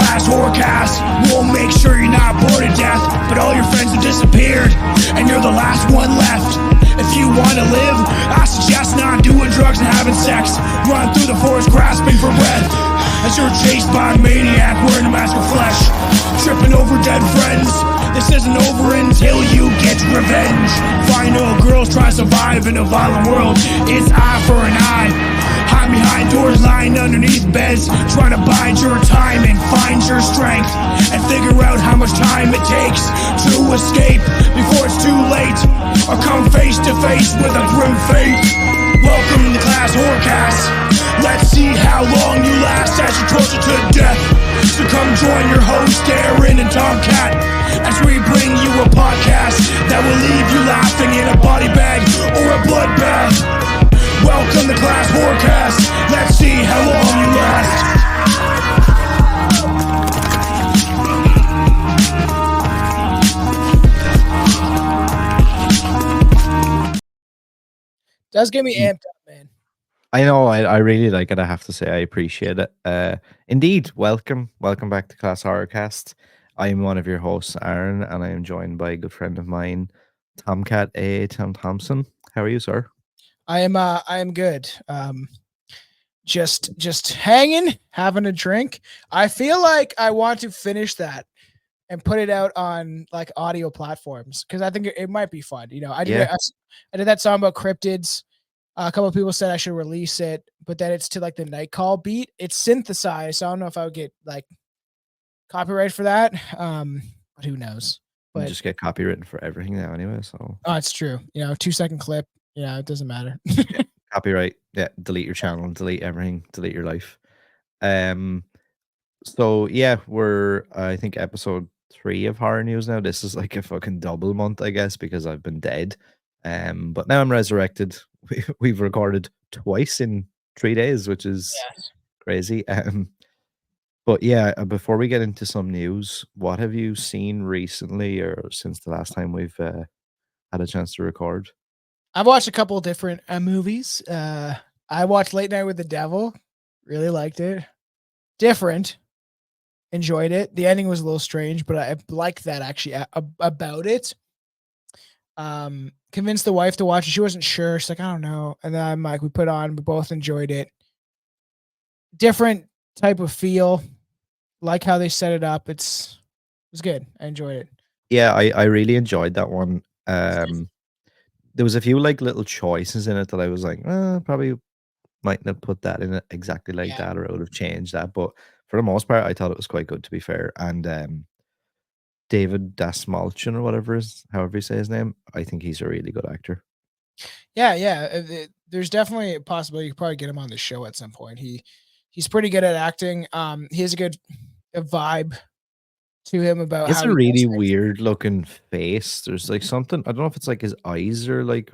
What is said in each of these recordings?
ClassHorrorCast. We'll make sure you're not bored to death, but all your friends have disappeared, and you're the last one left. If you want to live, I suggest not doing drugs and having sex. Run through the forest grasping for breath, as you're chased by a maniac wearing a mask of flesh, tripping over dead friends. This isn't over until you get revenge. Final girls try to survive in a violent world. It's eye for an eye. Hide behind doors, lying underneath beds, trying to bide your time and find your strength, and figure out how much time it takes to escape before it's too late, or come face to face with a grim fate. Welcome to ClassHorrorCast. Let's see how long you last as you torture to death. So come join your host Aran and Tom as we bring you a podcast that will leave you laughing in a body bag or a bloodbath. Welcome to ClassHorrorCast. Let's see how long you last. Does get me amped up, man. I know, I really like it. I have to say, I appreciate it. Indeed, welcome back to ClassHorrorCast. I'm one of your hosts, Aran, and I am joined by a good friend of mine, Tomcat A. Tom Thompson. How are you, sir? I am good. Just hanging, having a drink. I feel like I want to finish that and put it out on like audio platforms because I think it might be fun. You know, I did that song about cryptids. A couple of people said I should release it, but then it's to like the night call beat. It's synthesized, so I don't know if I would get like copyright for that. But who knows? But you just get copywritten for everything now, anyway. So it's true. You know, 2-second clip. Yeah, it doesn't matter. Copyright. Yeah, delete your channel, delete everything, delete your life. So yeah, we're I think episode 3 of horror news now. This is like a fucking double month, I guess, because I've been dead. But now I'm resurrected. We've recorded twice in 3 days, which is crazy. But yeah, before we get into some news, what have you seen recently or since the last time we've had a chance to record? I've watched a couple of different movies. I watched Late Night with the Devil. Really liked it. Different. Enjoyed it. The ending was a little strange, but I liked that actually about it. Convinced the wife to watch it. She wasn't sure. She's like, I don't know. And then I'm like, we put on. We both enjoyed it. Different type of feel. Like how they set it up. It was good. I enjoyed it. Yeah, I really enjoyed that one. There was a few like little choices in it that I was like, probably mightn't have put that in it exactly like that, or it would have changed that. But for the most part, I thought it was quite good, to be fair. And David Dasmalchian or however you say his name, I think he's a really good actor. Yeah. There's definitely a possibility you could probably get him on the show at some point. He's pretty good at acting. He has a good vibe to him about it's how a really weird looking face. There's like something, I don't know if it's like his eyes are like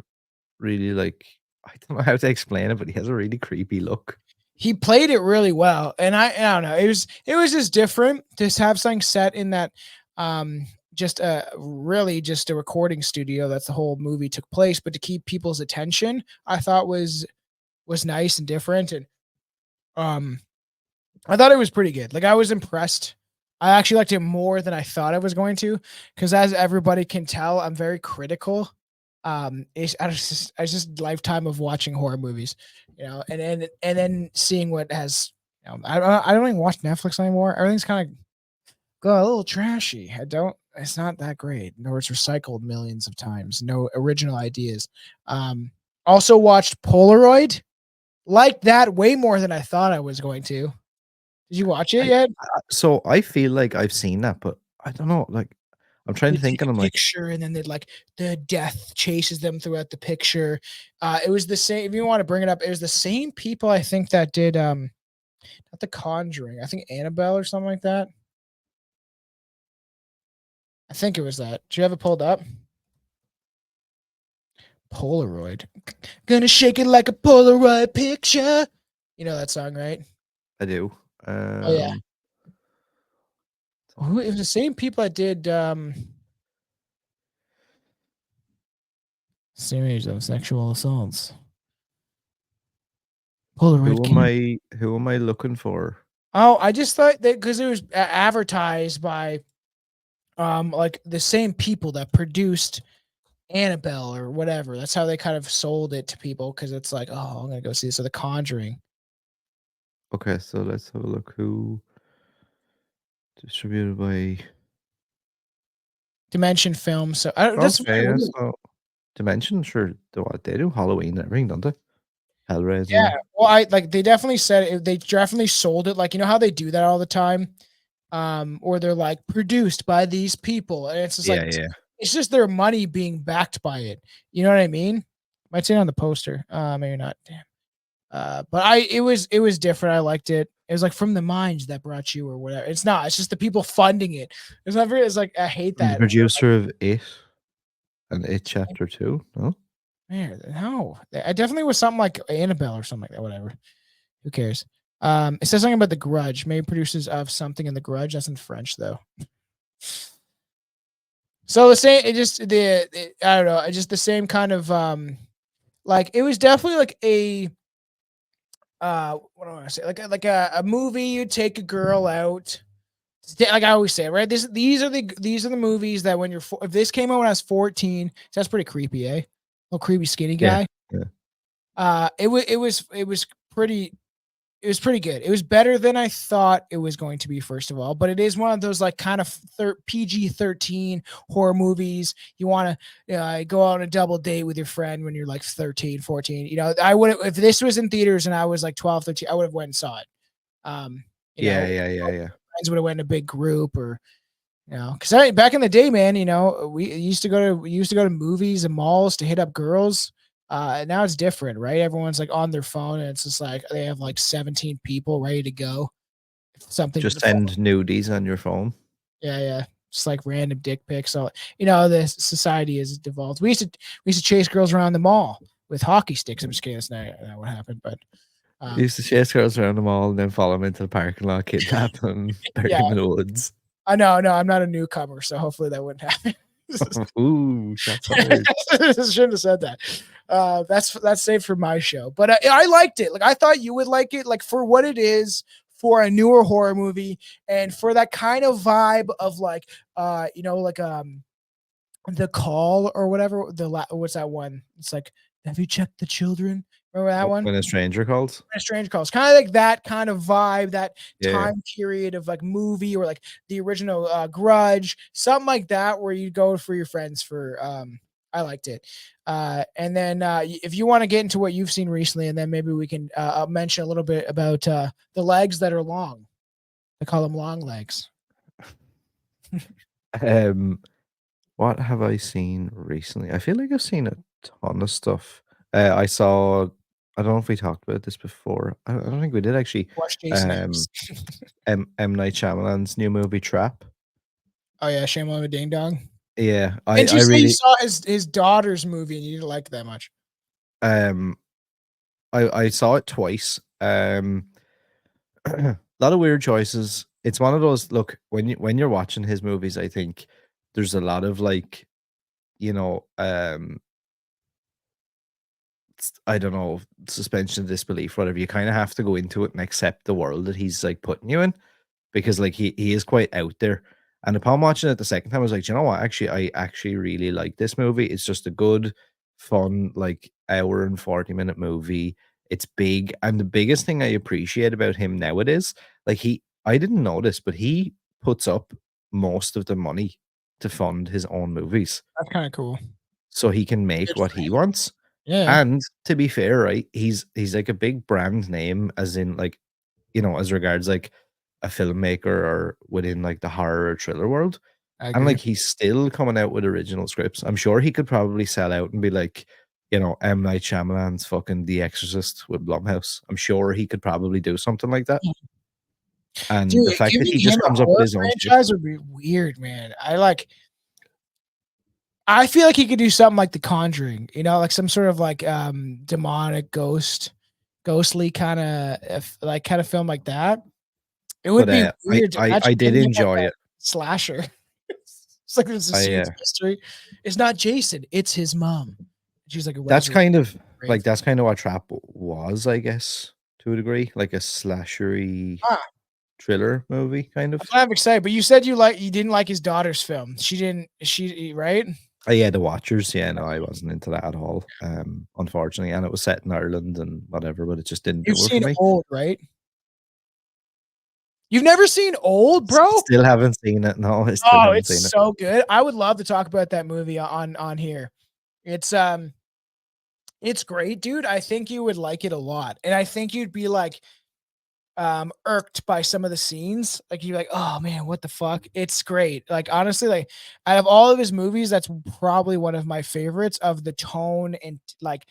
really like, I don't know how to explain it, but he has a really creepy look. He played it really well, and I don't know, it was just different to have something set in that just a recording studio. That's the whole movie took place, but to keep people's attention, I thought was nice and different. And I thought it was pretty good. Like, I was impressed. I actually liked it more than I thought I was going to, because as everybody can tell, I'm very critical. It's just lifetime of watching horror movies, you know, and then seeing what has, you know, I don't even watch Netflix anymore. Everything's kind of got a little trashy. It's not that great, nor it's recycled millions of times. No original ideas. Also watched Polaroid. Liked that way more than I thought I was going to. Did you watch it yet? So I feel like I've seen that, but I don't know. Like, I'm trying to think, and I'm like, picture, and then the death chases them throughout the picture. It was the same. If you want to bring it up, it was the same people I think that did not The Conjuring. I think Annabelle or something like that. I think it was that. Do you have it pulled up? Polaroid. Gonna shake it like a Polaroid picture. You know that song, right? I do. Oh yeah. It was the same people that did series of sexual assaults. Polaroid. Who am I looking for? Oh, I just thought that because it was advertised by like the same people that produced Annabelle or whatever. That's how they kind of sold it to people because it's like, oh, I'm gonna go see this. So The Conjuring. Okay, so let's have a look. Who distributed by? Dimension Film. So that's Okay, yeah, so Dimension, sure. They do Halloween and everything, don't they? yeah. Hellraiser. Well, I like they definitely said it, they definitely sold it. Like you know how they do that all the time, or they're like produced by these people, and it's just Yeah, like yeah. it's just their money being backed by it. You know what I mean? Might say it on the poster. Maybe not. Damn. But it was different. I liked it. It was like from the minds that brought you or whatever. It's not. It's just the people funding it. It's not very. It's like I hate And the that. producer of It and It Chapter 2, no? Man, no, I definitely was something like Annabelle or something like that. Whatever. Who cares? It says something about The Grudge. Maybe producers of something in The Grudge. That's in French though. So the same. It just I don't know. It's just the same kind of like it was definitely like a what do I want to say like a movie. You take a girl out. Like I always say, right? These are the movies that when if this came out when I was 14, so that's pretty creepy, eh? Little creepy skinny Yeah, guy. yeah. It was pretty good. It was better than I thought it was going to be, first of all, but it is one of those like kind of PG-13 horror movies. You want to go out on a double date with your friend when you're like 13, 14. You know, I would if this was in theaters and I was like 12, 13, I would have went and saw it. You Yeah, know, yeah, yeah, yeah. friends would have went in a big group or because back in the day, man, we used to go to movies and malls to hit up girls. Now it's different, right? Everyone's like on their phone, and it's just like they have like 17 people ready to go. Something Just send nudies on your phone. yeah, just like random dick pics. So the society has devolved. We used to chase girls around the mall with hockey sticks. I'm just kidding. That's not what happened, but Used to chase girls around the mall and then follow them into the parking lot, kidnap them, bury yeah, them in the woods. I know, no, I'm not a newcomer, so hopefully that wouldn't happen. Ooh, shots fired. Shouldn't have said that. That's saved for my show, but I liked it. Like I thought you would like it, like for what it is, for a newer horror movie, and for that kind of vibe of like, like The Call or whatever. What's that one? It's like, have you checked the children? Remember that one? When a stranger calls? A Strange Calls, kind of like that kind of vibe, that Yeah. time period of like movie or like the original Grudge, something like that, where you go for your friends for. I liked it, and then if you want to get into what you've seen recently, and then maybe we can mention a little bit about the legs that are long. They call them long legs. What have I seen recently? I feel like I've seen a ton of stuff. I saw. I don't know if we talked about this before. I don't think we did actually. Watch Jason X. M Night Shyamalan's new movie Trap. Oh yeah, Shame on the Ding Dong. Yeah, And you I say you really saw his daughter's movie and you didn't like it that much. um I saw it twice. A lot of weird choices. It's one of those, look, when you're watching his movies, I think there's a lot of like, you know, I don't know, suspension of disbelief, whatever. You kind of have to go into it and accept the world that he's like putting you in, because like he is quite out there. And upon watching it the second time, I was like, "Do you know what? Actually, I actually really like this movie. It's just a good, fun, like hour and 40-minute movie. It's big. And the biggest thing I appreciate about him nowadays, like I didn't notice, but he puts up most of the money to fund his own movies. That's kind of cool. So he can make Good what for he him. wants. Yeah. And to be fair, right, he's like a big brand name, as in like, as regards like a filmmaker or within like the horror or thriller world. I And agree. like he's still coming out with original scripts. I'm sure he could probably sell out and be like, M. Night Shyamalan's fucking The Exorcist with Blumhouse. I'm sure he could probably do something like that. And the Dude, fact that giving he just him a comes up with horror his own shit. franchise would be weird, man. I feel like he could do something like The Conjuring, like some sort of like demonic ghostly kind of film like that. It would But be weird to I imagine did giving him like enjoy a it. slasher. It's like there's a I secret mystery. It's not Jason, it's his mom. She's like a That's kind of grave. that's kind of what Trap was, I guess, to a degree, like a slashery. Ah. thriller movie, kind of. I'm excited, but you said you didn't like his daughter's film. She right? Yeah, The Watchers. Yeah, no, I wasn't into that at all. Unfortunately, and it was set in Ireland and whatever, but it just didn't You've do it for seen me. Old, right? You've never seen Old, bro? Still haven't seen it. No, I still Oh, haven't it's seen it. so good. I would love to talk about that movie on here. It's great, dude. I think you would like it a lot. And I think you'd be like irked by some of the scenes. Like you're like, "Oh man, what the fuck?" It's great. Like honestly, like out of all of his movies, that's probably one of my favorites of the tone and like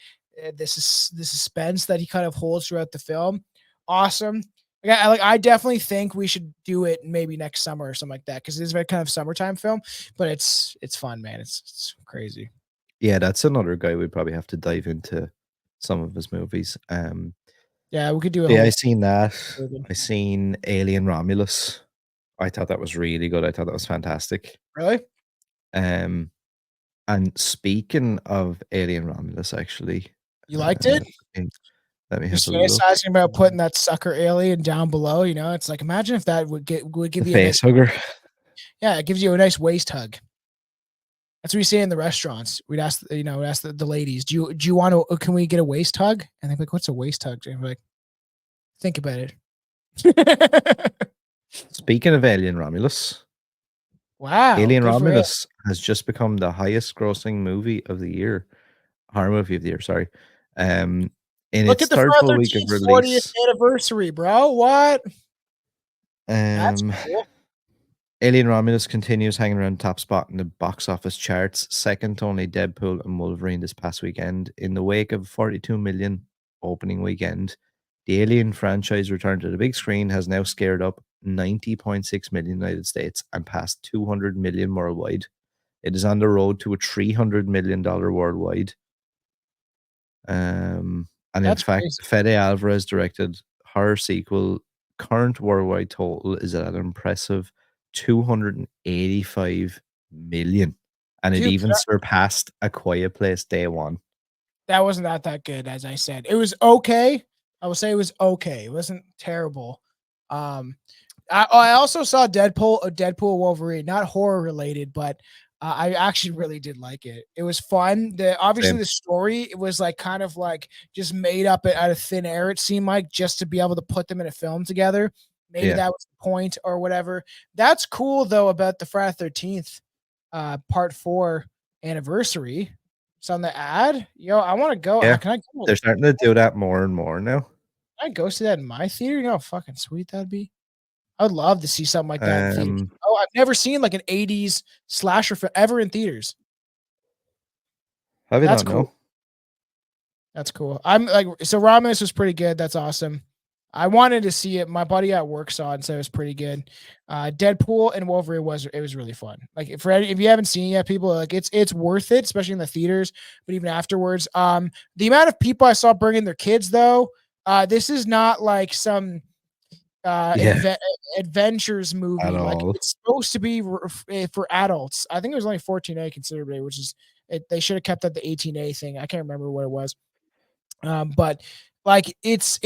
this is the suspense that he kind of holds throughout the film. Awesome. I definitely think we should do it maybe next summer or something like that because it's a very kind of summertime film, but it's fun, man. It's crazy. Yeah, that's another guy we'd probably have to dive into some of his movies. Yeah, we could do a Yeah, whole I seen that. movie. I seen Alien Romulus. I thought that was really good. I thought that was fantastic. Really? Um, and speaking of Alien Romulus, actually, You liked it? let let me have Just a look. fantasizing about putting that sucker alien down below, you know? It's like imagine if that would The give you a nice face hugger. yeah, it gives you a nice waist hug. That's what we say in the restaurants. We'd ask, ask the ladies, do you want to? Can we get a waist hug? And they're like, "What's a waist hug?" And we're like, "Think about it." Speaking of Alien Romulus, Wow, Alien good for it. Romulus has just become the highest grossing movie of the year, horror movie of the year. Sorry, in Look its at the third Friday full week of 13th 40th release. anniversary, bro. What? That's Um, cool. Alien Romulus continues hanging around top spot in the box office charts, second to only Deadpool and Wolverine this past weekend. In the wake of 42 million opening weekend, the Alien franchise return to the big screen has now scared up 90.6 million in the United States and passed 200 million worldwide. It is on the road to a $300 million worldwide. And in That's fact, crazy. Fede Alvarez directed horror sequel current worldwide total is at an impressive 285 million. And it Dude, even surpassed A Quiet Place Day One. that wasn't that good, as I said. It was okay. I will say it was okay. It wasn't terrible. I also saw Deadpool Wolverine, not horror related, but I actually really did like it. It was fun. Obviously Same. the story it was like kind of like just made up out of thin air. It seemed like just to be able to put them in a film together. Maybe Yeah. that was the point or whatever. That's cool though about the Friday 13th part 4 anniversary. It's on the ad. Yo, I want to go. Yeah. Can I go? They're starting to do that more and more now. Can I go see that in my theater? You know how fucking sweet that'd be. I would love to see something like that in theaters. Oh, I've never seen like an 80s slasher film ever in theaters. Have you That's not cool. know? That's cool. I'm like, so Romulus was pretty good. That's awesome. I wanted to see it. My buddy at work saw it and said it was pretty good. Deadpool and Wolverine was really fun. Like if you haven't seen it yet, people like it's worth it, especially in the theaters, but even afterwards. The amount of people I saw bringing their kids though, this is not like some adventures movie. At Like all. it's supposed to be for adults. I think it was only 14A considerably, which is they should have kept that the 18A thing. I can't remember what it was. But like it's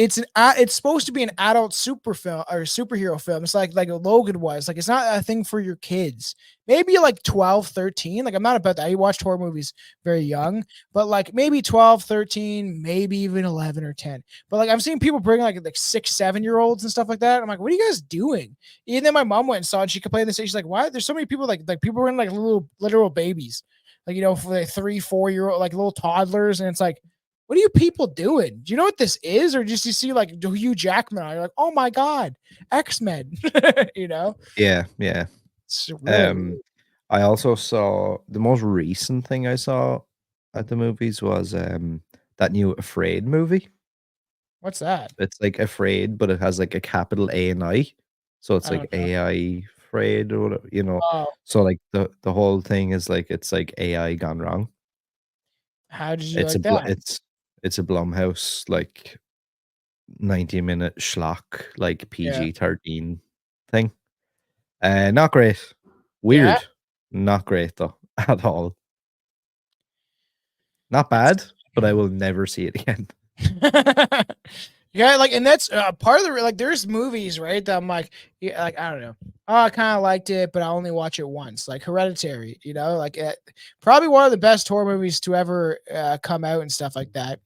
supposed to be an adult super film or superhero film. It's like Logan was. Like it's not a thing for your kids. Maybe like 12, 13. Like I'm not about that. I watched horror movies very young, but like maybe 12, 13, maybe even 11 or 10. But like I'm seeing people bring like 6, 7-year-olds and stuff like that. I'm like, what are you guys doing? And then my mom went and saw it and she complained this. She's like, why? There's so many people like people bring like little literal babies. Like, for like 3, 4-year-old, like little toddlers. And it's like, what are you people doing? Do you know what this is? Or just you see like Hugh Jackman? You're like, oh my God, X-Men, Yeah. It's really I also saw the most recent thing I saw at the movies was that new Afraid movie. what's that? It's like Afraid, but it has like a capital A and I. So it's I like don't know. AI afraid or whatever. Oh, So like the whole thing is like it's like AI gone wrong. how did you like that? It's a Blumhouse like 90-minute schlock like Yeah. PG-13 thing. Not great. Yeah. Weird. Not great though at all. Not bad, but I will never see it again. Yeah, like, and that's part of the like. There's movies, right? That I'm like, yeah, like I don't know. Oh, I kind of liked it, but I only watch it once. Like Hereditary, like probably one of the best horror movies to ever come out and stuff like that.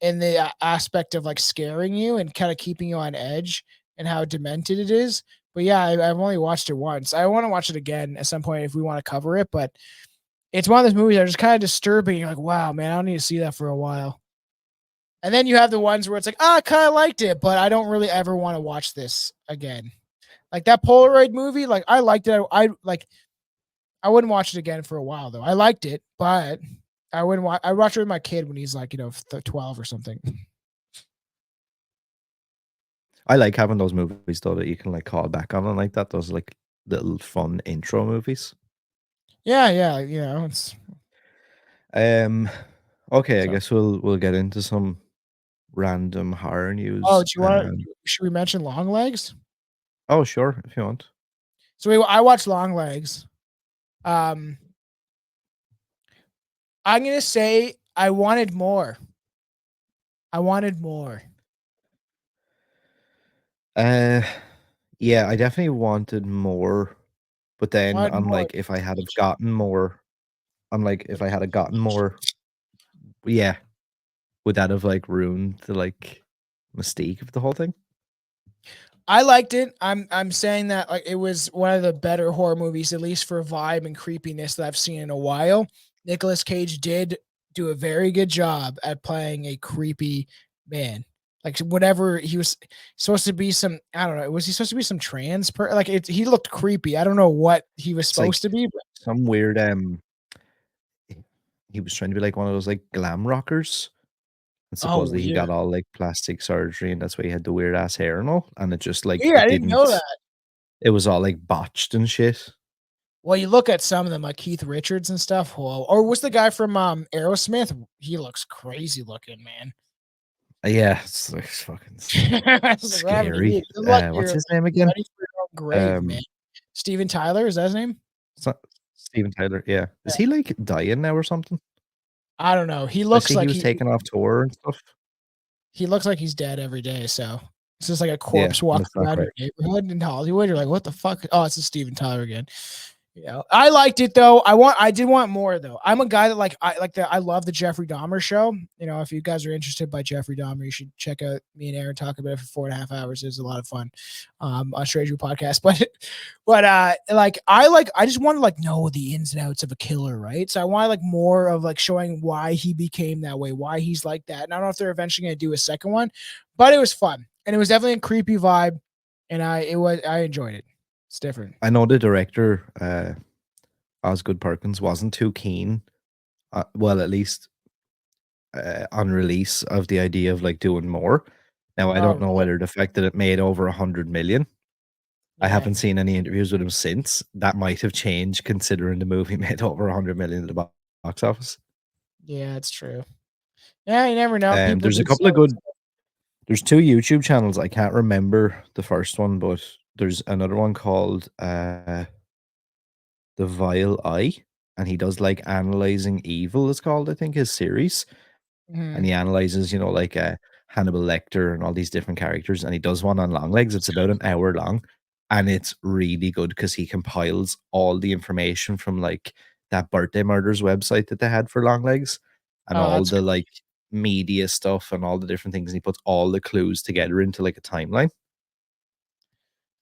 In the aspect of like scaring you and kind of keeping you on edge and how demented it is. But yeah, I've only watched it once. I want to watch it again at some point if we want to cover it. But it's one of those movies that are just kind of disturbing. You're like, wow, man, I don't need to see that for a while. And then you have the ones where it's like, I kind of liked it, but I don't really ever want to watch this again. Like that Polaroid movie, like I liked it. I wouldn't watch it again for a while though. I liked it, but I wouldn't watch. I watch it with my kid when he's like 12 or something. I like having those movies though that you can like call back on and like that. Those like little fun intro movies. Yeah, it's Um, okay, I so. guess we'll get into some random horror Oh, news. do you want? Should we mention Longlegs? Oh, sure, if you want. So I watched Longlegs. Um, I'm gonna say I wanted more. I wanted more. Uh, yeah, I definitely wanted more, but then Wanted I'm more. like, if I had have gotten more, I'm like, if I had have gotten more, yeah, would that have like ruined the like mystique of the whole thing? I liked it. I'm saying that like it was one of the better horror movies, at least for vibe and creepiness that I've seen in a while. Nicolas Cage did do a very good job at playing a creepy man. Like whatever he was supposed to be some, I don't know. Was he supposed to be some like he looked creepy. I don't know what he was It's like supposed to be. But, some weird he was trying to be like one of those like glam rockers. And oh, supposedly he got weird. all like plastic surgery and that's why he had the weird ass hair and all. And it just like Weird. I didn't know that. it was all like botched and shit. Well, you look at some of them like Keith Richards and stuff. Whoa. Or what's the guy from Aerosmith? He looks crazy looking, man. Yeah, it's like fucking It's like, scary. good luck. What's You're his name again? ready for your own grave, man. Um, Steven Tyler, is that his name? it's not Steven Tyler. Yeah, Yeah. is he like dying now or something? I don't know. He I looks see he like was taken off tour and stuff. he looks like he's dead every day. So it's just like a Yeah, corpse walking that's not around great. your neighborhood in Hollywood. You're like, what the fuck? Oh, it's a Steven Tyler again. I liked it though. I did want more though. I'm a guy that I love the Jeffrey Dahmer show. If you guys are interested by Jeffrey Dahmer, you should check out me and Aaron talk about it for 4.5 hours. It was a lot of fun on Stranger podcast. I just want to like know the ins and outs of a killer, right? So I want like more of like showing why he became that way, why he's like that. And I don't know if they're eventually gonna do a second one, but it was fun and it was definitely a creepy vibe, and I enjoyed it. It's different. I know the director, Osgood Perkins, wasn't too keen. Well, at least on release of the idea of like doing more. Now I Oh, don't know really? whether the fact that it made over 100 million. I Yeah. haven't seen any interviews with him since. That might have changed considering the movie made over 100 million at the box office. Yeah, it's true. Yeah, you never know. People There's a do couple say of good. There's two YouTube channels. I can't remember the first one, but there's another one called The Vile Eye, and he does like analyzing evil. It's called, I think, his series, and he Mhm. analyzes, like Hannibal Lecter and all these different characters. And he does one on Longlegs. It's about an hour long, and it's really good because he compiles all the information from like that birthday murders website that they had for Longlegs, and Oh, all that's the cool. like media stuff and all the different things. And he puts all the clues together into like a timeline,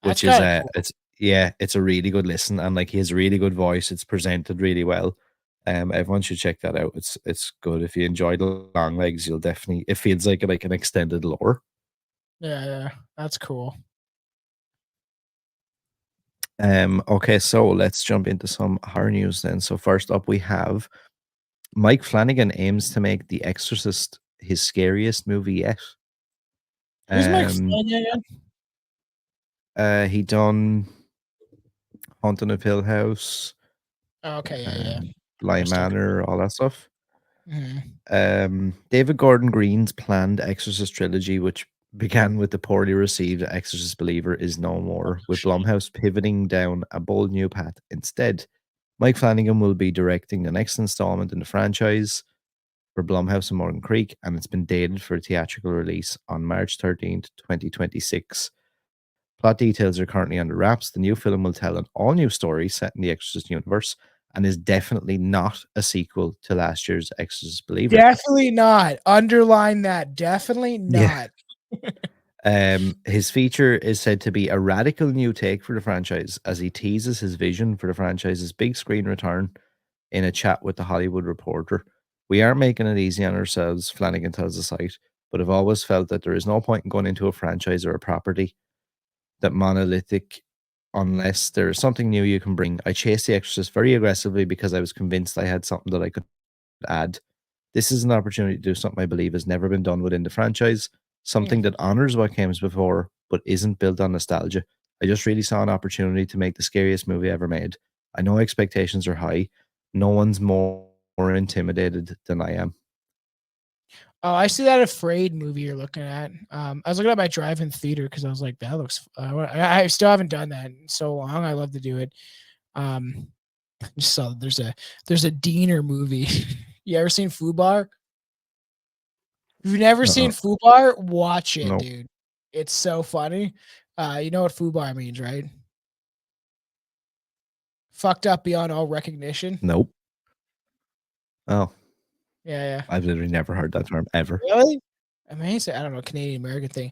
That's which is kinda cool. it's a really good listen, and like he has a really good voice. It's presented really well. Everyone should check that out. It's good. If you enjoyed Long Legs, you'll definitely, it feels like an extended lore. Yeah, that's cool. Okay, so let's jump into some horror news then. So first up we have Mike Flanagan aims to make The Exorcist his scariest movie yet. Who's Mike Um Flanagan again? he done Haunting of Hill House, Oh, okay, yeah. Bly Crystal Clear. Manor, all that stuff. Mhm. David Gordon Green's planned Exorcist trilogy, which began with the poorly received Exorcist Believer, is no more, with Blumhouse pivoting down a bold new path instead. Mike Flanagan will be directing the next installment in the franchise. for Blumhouse and Morgan Creek, and it's been dated for a theatrical release on March 13th, 2026. Plot details are currently under wraps. The new film will tell an all-new story set in the Exorcist universe and is definitely not a sequel to last year's Exorcist Believer. Definitely not. Underline that. Definitely not. His feature is said to be a radical new take for the franchise as he teases his vision for the franchise's big screen return in a chat with the Hollywood Reporter. We aren't making it easy on ourselves, Flanagan tells the site, but I've always felt that there is no point in going into a franchise or a property that monolithic unless there is something new you can bring. I chased The Exorcist very aggressively because I was convinced I had something that I could add. This is an opportunity to do something I believe has never been done within the franchise, something that honors what came before but isn't built on nostalgia. I just really saw an opportunity to make the scariest movie ever made. I know expectations are high. No one's more intimidated than I am. Oh, I see that Afraid movie you're looking at. I was looking at my drive-in theater because I was like, that looks. I still haven't done that in so long. I love to do it. Just saw there's a Diener movie. You ever seen Fubar? If you've never seen Fubar, watch it, dude. It's so funny. You know what Fubar means, right? Fucked up beyond all recognition. Nope. Oh. Yeah. I've literally never heard that term ever. Really? Amazing. I don't know, Canadian American thing.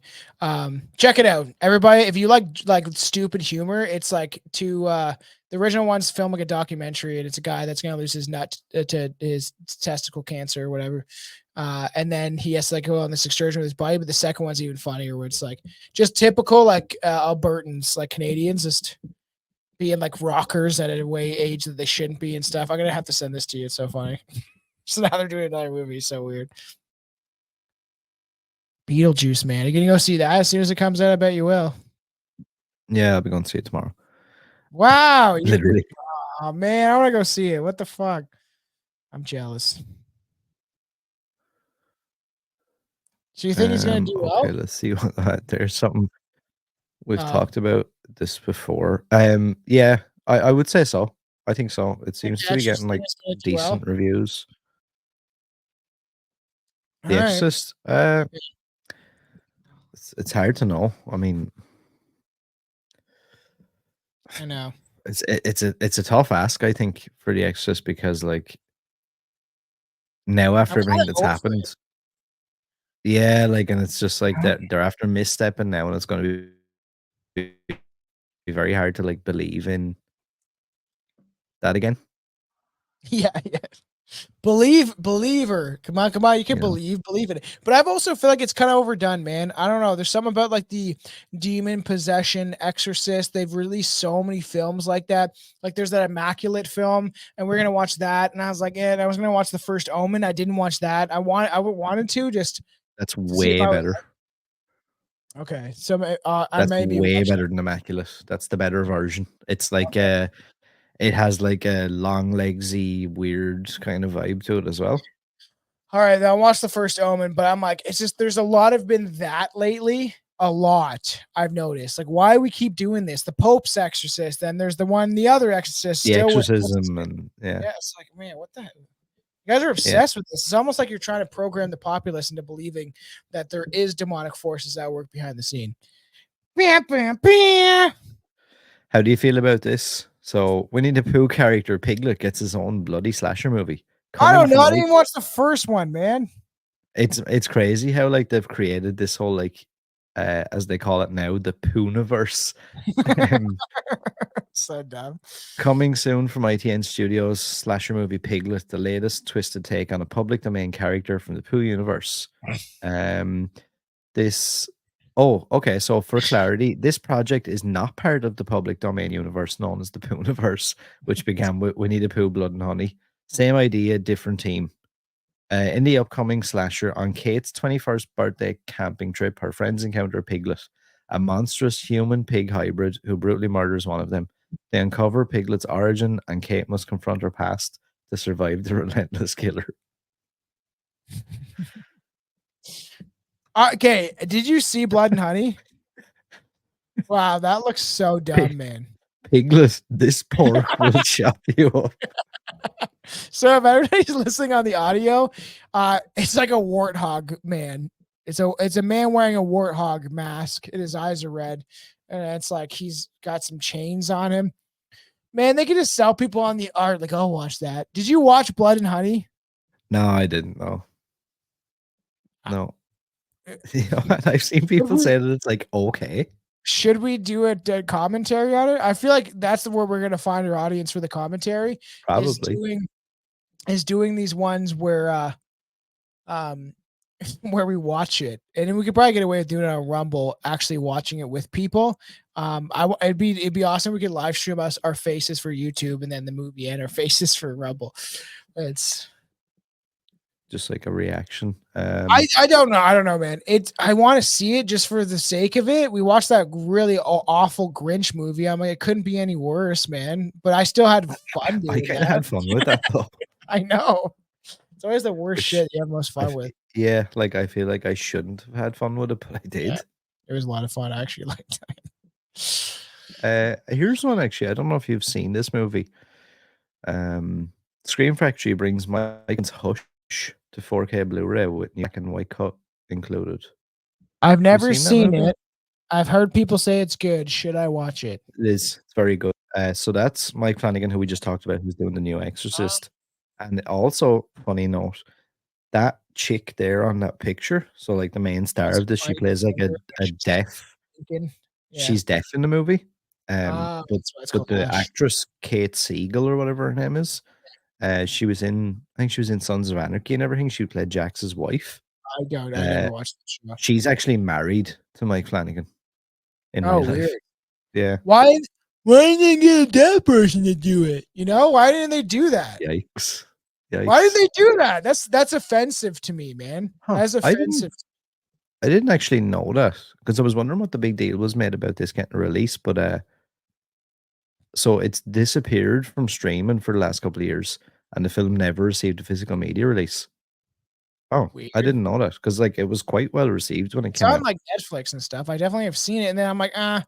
Check it out, everybody. If you like stupid humor, it's like the original one's filmed like a documentary, and it's a guy that's gonna lose his nut to his testicle cancer or whatever. And then he has to like go on this excursion with his buddy. But the second one's even funnier, where it's like just typical like Albertans, like Canadians, just being like rockers at a way age that they shouldn't be and stuff. I'm gonna have to send this to you. It's so funny. So now they're doing another movie. So weird. Beetlejuice, man. You're gonna go see that as soon as it comes out. I bet you will. Yeah, I'll be going to see it tomorrow. Wow. Literally. Oh man, I want to go see it. What the fuck? I'm jealous. So you think he's gonna do well? Okay, let's see what there's something we've Oh. talked about this before. Yeah, I would say so. I think so. It seems to be getting like decent reviews. The Exorcist, it's hard to know. I mean, I know it's a tough ask, I think, for The Exorcist because like now after everything that's happened, yeah, like, and it's just like that they're after misstepping now, and it's going to be very hard to like believe in that again. Yeah. Believer. Come on. You can believe in it. But I've also feel like it's kind of overdone, man. I don't know. There's something about like the demon possession Exorcist. They've released so many films like that. Like there's that Immaculate film, and we're gonna watch that. And I was like, I was gonna watch the first Omen. I didn't watch that. I wanted to just. That's way better. Okay, so I may be way better than Immaculate. That's the better version. It's like it has like a Longlegsy weird kind of vibe to it as well. All right, then I watched the first Omen, but I'm like, it's just there's a lot of been that lately. A lot I've noticed. Like why we keep doing this. The Pope's Exorcist, then there's the other Exorcist. The Exorcism, and yeah, it's like, man, what the hell? You guys are obsessed with this. It's almost like you're trying to program the populace into believing that there is demonic forces that work behind the scene. How do you feel about this? So Winnie the Pooh character Piglet gets his own bloody slasher movie. I don't know. I didn't even watch the first one, man. It's crazy how like they've created this whole like as they call it now, the Pooniverse. So dumb. Coming soon from ITN Studios, slasher movie Piglet, the latest twisted take on a public domain character from the Pooh universe. Okay, so for clarity, this project is not part of the public domain universe known as the Pooniverse, which began with Winnie the Pooh, Blood and Honey. Same idea, different team. In the upcoming slasher, on Kate's 21st birthday camping trip, her friends encounter Piglet, a monstrous human-pig hybrid who brutally murders one of them. They uncover Piglet's origin, and Kate must confront her past to survive the relentless killer. Okay, did you see Blood and Honey? Wow, that looks so dumb, man. Piglet, this pork will chop you up. So if everybody's listening on the audio, it's like a warthog man. It's a man wearing a warthog mask and his eyes are red. And it's like he's got some chains on him. Man, they can just sell people on the art. Like, I'll watch that. Did you watch Blood and Honey? No, I didn't know. No. Uh, I've seen people say that it's like okay. Should we do a commentary on it? I feel like that's where we're gonna find our audience for the commentary. Probably. Is doing these ones where where we watch it, and then we could probably get away with doing it on Rumble, actually watching it with people. It'd be awesome. We could live stream our faces for YouTube, and then the movie and our faces for Rumble. It's just like a reaction. I don't know, man. I want to see it just for the sake of it. We watched that really awful Grinch movie. I'm like, it couldn't be any worse, man. But I still had fun. I kind of had fun with that though. I know. It's always the worst shit you have most fun with. Yeah, like I feel like I shouldn't have had fun with it, but I did. Yeah, it was a lot of fun. I actually liked it. Here's one actually. I don't know if you've seen this movie. Scream Factory brings Mike's Hush to 4K Blu-ray with black and white cut included. I've never seen it. I've heard people say it's good. Should I watch it? It is. It's very good. So that's Mike Flanagan, who we just talked about, who's doing the new Exorcist. And also, funny note, that chick there on that picture, so like the main star of this, she plays like a deaf. Yeah. She's deaf in the movie. But the actress Kate Siegel or whatever her name is, she was in, I think she was in Sons of Anarchy and everything. She played Jax's wife. I never watched the show. She's actually married to Mike Flanagan in real life. Weird. Yeah. Why didn't they get a deaf person to do it? You know, why didn't they do that? Yikes. Why did they do that? That's offensive to me, man. That's offensive. I didn't actually know that because I was wondering what the big deal was made about this getting released, but so it's disappeared from streaming for the last couple of years, and the film never received a physical media release. Oh, weird. I didn't know that because like it was quite well received when it came out. On like Netflix and stuff. I definitely have seen it, and then I'm like, I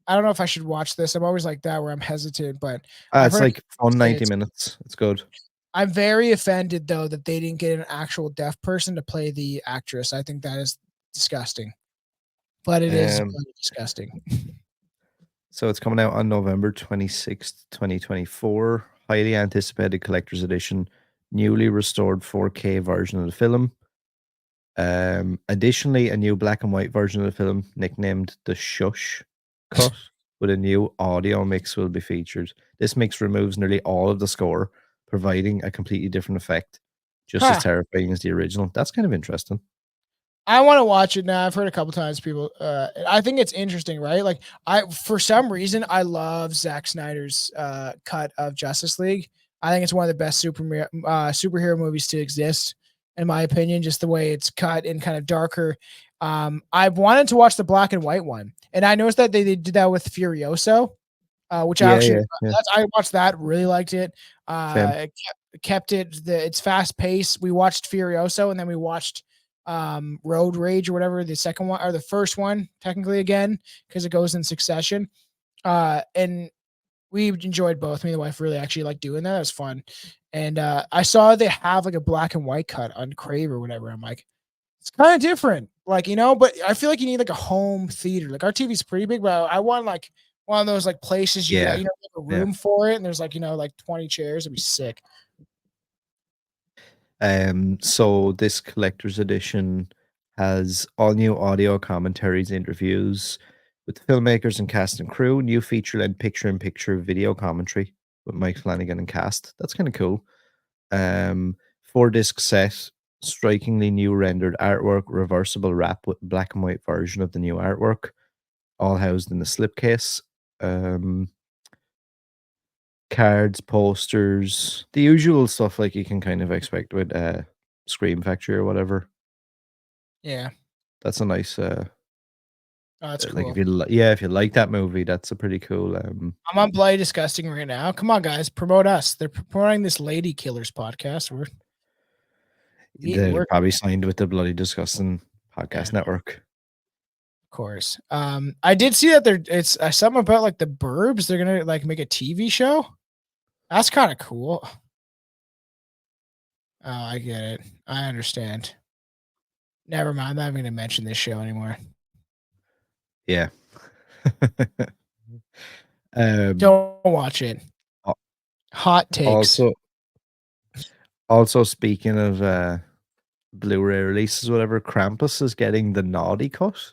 don't know if I should watch this. I'm always like that where I'm hesitant, but it's like on 90 minutes. It's good. I'm very offended though that they didn't get an actual deaf person to play the actress. I think that is disgusting, but it is disgusting. So it's coming out on November 26th, 2024. Highly anticipated collector's edition, newly restored 4K version of the film. Additionally, a new black and white version of the film, nicknamed the Shush Cut, with a new audio mix will be featured. This mix removes nearly all of the score, providing a completely different effect, just as terrifying as the original. That's kind of interesting. I want to watch it now. I've heard a couple times people. I think it's interesting, right? Like for some reason, I love Zack Snyder's cut of Justice League. I think it's one of the best superhero movies to exist, in my opinion. Just the way it's cut and kind of darker. I wanted to watch the black and white one, and I noticed that they did that with Furioso, which I watched that. Really liked it. Kept its fast pace. We watched Furioso, and then we watched Road Rage or whatever, the second one or the first one technically again, because it goes in succession. And we enjoyed both. Me and the wife really actually liked doing that. It was fun. And I saw they have like a black and white cut on Crave or whatever. I'm like, it's kind of different, like, you know, but I feel like you need like a home theater. Like our TV's pretty big, but I want like one of those like places you got, you know, like a room for it, and there's like, you know, like 20 chairs. It'd be sick. So this collector's edition has all new audio commentaries, interviews with the filmmakers and cast and crew, new feature-length picture-in-picture video commentary with Mike Flanagan and cast. That's kind of cool. 4-disc set, strikingly new rendered artwork, reversible wrap with black and white version of the new artwork, all housed in the slipcase. Cards, posters, the usual stuff like you can kind of expect with Scream Factory or whatever. Yeah, that's a nice. That's cool. Like if you like that movie, that's a pretty cool. I'm on Bloody Disgusting right now. Come on, guys, promote us. They're promoting this Lady Killers podcast. They're probably signed with the Bloody Disgusting podcast network. Of course. I did see that it's something about like the Burbs. They're gonna like make a TV show. That's kind of cool. Oh, I get it. I understand. Never mind. I'm not even going to mention this show anymore. Yeah. um, Don't watch it. al- Hot takes. also speaking of Blu-ray releases, whatever, Krampus is getting the naughty cut,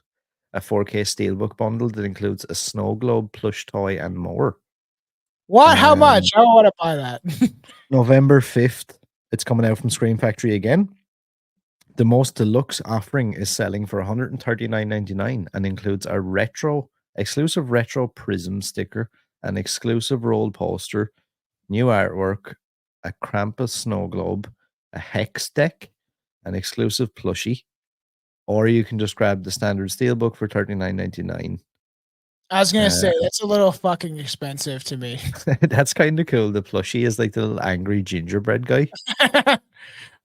a 4K steelbook bundle that includes a snow globe, plush toy, and more. What? How much? I don't want to buy that. November 5th, it's coming out from Scream Factory again. The most deluxe offering is selling for $139.99 and includes a exclusive retro prism sticker, an exclusive roll poster, new artwork, a Krampus snow globe, a hex deck, an exclusive plushie, or you can just grab the standard steelbook for $39.99. I was going to say, that's a little fucking expensive to me. That's kind of cool. The plushie is like the little angry gingerbread guy.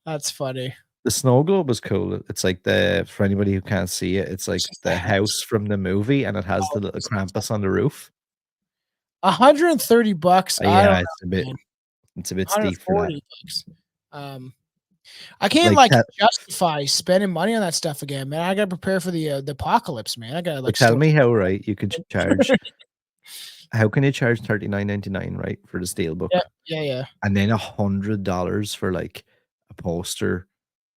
That's funny. The snow globe is cool. It's like for anybody who can't see it, it's like the house from the movie, and it has the little Krampus on the roof. $130. I Yeah, don't it's a bit know, steep for that. $140. I can't justify spending money on that stuff again, man. I gotta prepare for the apocalypse, man. I gotta tell me how you could charge. How can you charge $39.99 right for the steelbook? Yeah. And then $100 for like a poster,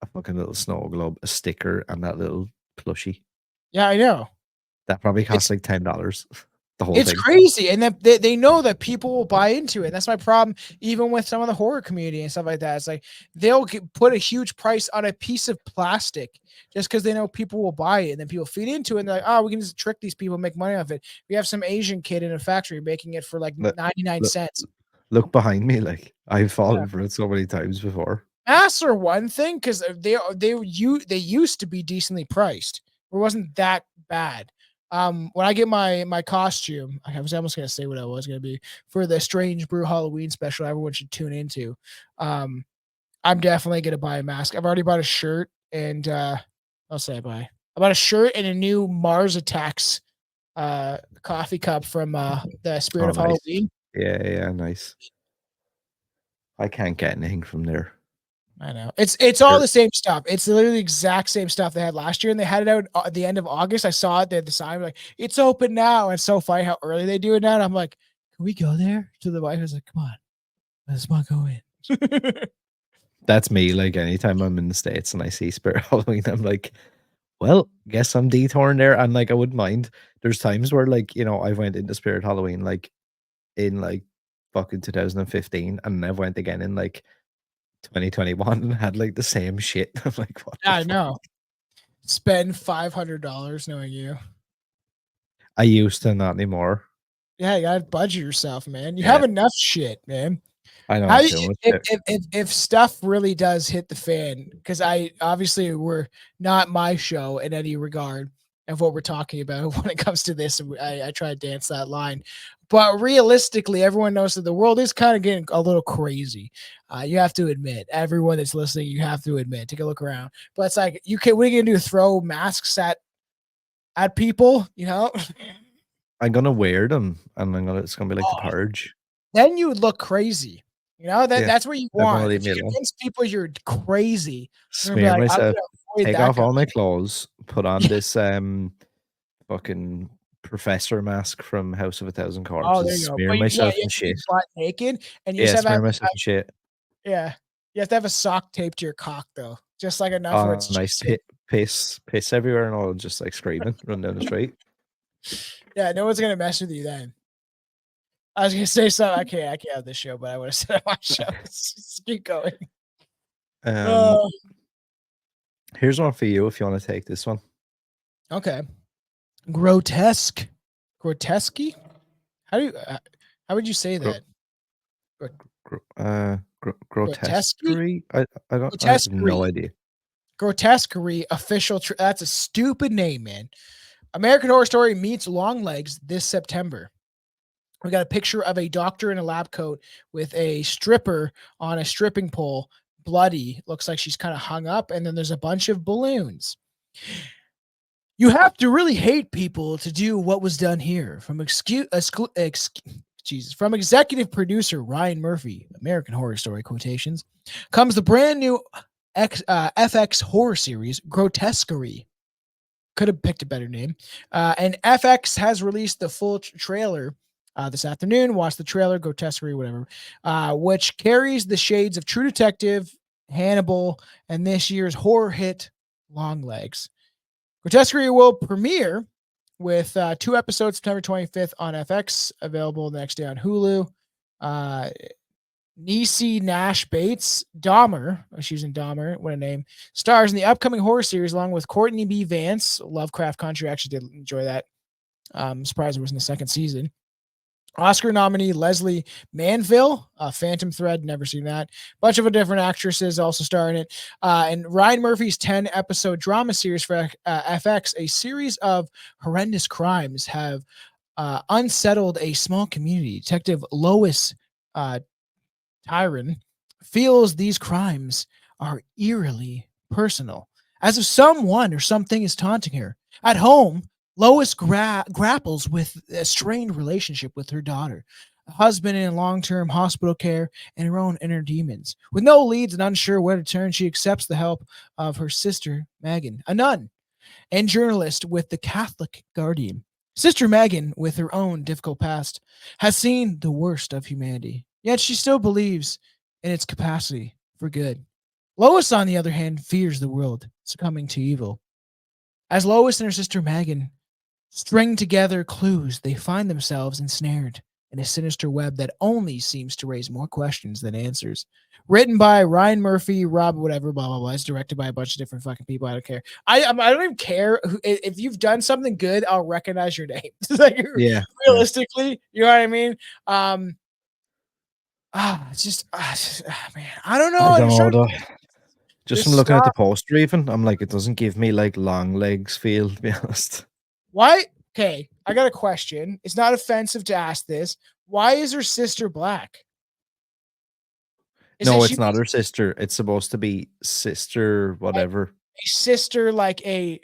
a fucking little snow globe, a sticker, and that little plushie. Yeah, I know. That probably costs like $10. The whole It's thing. crazy, and they know that people will buy into it. That's my problem, even with some of the horror community and stuff like that. It's like they'll put a huge price on a piece of plastic just because they know people will buy it, and then people feed into it. And they're like, "Oh, we can just trick these people, make money off it." We have some Asian kid in a factory making it for like 99 cents. Look behind me, like I've fallen for it so many times before. Masks are one thing because they used to be decently priced. It wasn't that bad. When I get my costume, I was almost gonna say what I was gonna be for the Strange Brew Halloween special. Everyone should tune into. I'm definitely gonna buy a mask. I've already bought a shirt, and I'll say I bought a shirt and a new Mars Attacks coffee cup from the Spirit of nice. Halloween. Yeah, nice. I can't get anything from there. I know. It's all the same stuff. It's literally the exact same stuff they had last year, and they had it out at the end of August. I saw it. They had the sign like, it's open now. And it's so funny how early they do it now. And I'm like, can we go there? To the wife, I was like, come on, let's not go in. That's me. Like anytime I'm in the States and I see Spirit Halloween, I'm like, well, guess I'm detouring there. And like I wouldn't mind. There's times where like, I went into Spirit Halloween like in like fucking 2015, and I went again in like 2021 and had like the same shit. I'm like, what? Yeah, I know. Spend $500 knowing you. I used to, not anymore. Yeah, you gotta budget yourself, man. You have enough shit, man. I know. If stuff really does hit the fan, because we're not my show in any regard of what we're talking about when it comes to this. I try to dance that line, but realistically, everyone knows that the world is kind of getting a little crazy. You have to admit, everyone that's listening, you have to admit, take a look around. But it's like, what are you gonna do? Throw masks at people? I'm gonna wear them, and it's gonna be like the purge. Then you would look crazy. That's what you want. If you convince people you're crazy, smear myself, take off all my clothes, put on this fucking professor mask from House of a Thousand Corpses. Oh, there you go. Smear myself in shit. Butt naked, and you smear myself in shit. Yeah, you have to have a sock taped to your cock though, just like enough where it's nice piss everywhere, and all just like screaming, run down the street. Yeah, no one's gonna mess with you then. I was gonna say something. I can't have this show, but I would have said on my show. Just keep going. Here's one for you if you want to take this one. Okay. Grotesque. Grotesque? How would you say that? Grotesquerie? I have no idea. Grotesquerie official. That's a stupid name, man. American Horror Story meets Longlegs this September. We got a picture of a doctor in a lab coat with a stripper on a stripping pole, bloody. Looks like she's kind of hung up, and then there's a bunch of balloons. You have to really hate people to do what was done here. From excuse From executive producer Ryan Murphy, American Horror Story quotations, comes the brand new FX horror series Grotesquerie. Could have picked a better name. And FX has released the full trailer this afternoon. Watch the trailer, Grotesquerie, whatever, which carries the shades of True Detective, Hannibal, and this year's horror hit Longlegs. Grotesquerie will premiere with 2 episodes September 25th on FX, available the next day on Hulu. Niecy Nash Bates, Dahmer, she's in Dahmer, what a name, stars in the upcoming horror series along with Courtney B. Vance, Lovecraft Country. I actually did enjoy that. Surprised it was in the second season. Oscar nominee Leslie Manville, Phantom Thread, never seen that. Bunch of different actresses also star in it. And Ryan Murphy's 10-episode drama series for FX, a series of horrendous crimes have unsettled a small community. Detective Lois Tyron feels these crimes are eerily personal, as if someone or something is taunting her. At home, Lois grapples with a strained relationship with her daughter, a husband in long-term hospital care, and her own inner demons. With no leads and unsure where to turn, she accepts the help of her sister, Megan, a nun and journalist with the Catholic Guardian. Sister Megan, with her own difficult past, has seen the worst of humanity, yet she still believes in its capacity for good. Lois, on the other hand, fears the world succumbing to evil. As Lois and her sister Megan string together clues, they find themselves ensnared in a sinister web that only seems to raise more questions than answers. Written by Ryan Murphy, Rob, whatever, blah, blah, blah. It's directed by a bunch of different fucking people. I don't care. I don't even care. If you've done something good, I'll recognize your name. Like, Yeah. realistically, you know what I mean? Man, I don't know. I don't know. Though. Just from looking at the Stop. poster, even I'm like, it doesn't give me like long legs feel. To be honest. Why? Okay, I got a question. It's not offensive to ask this. Why is her sister black? No, it's not her sister. It's supposed to be sister whatever. A sister like a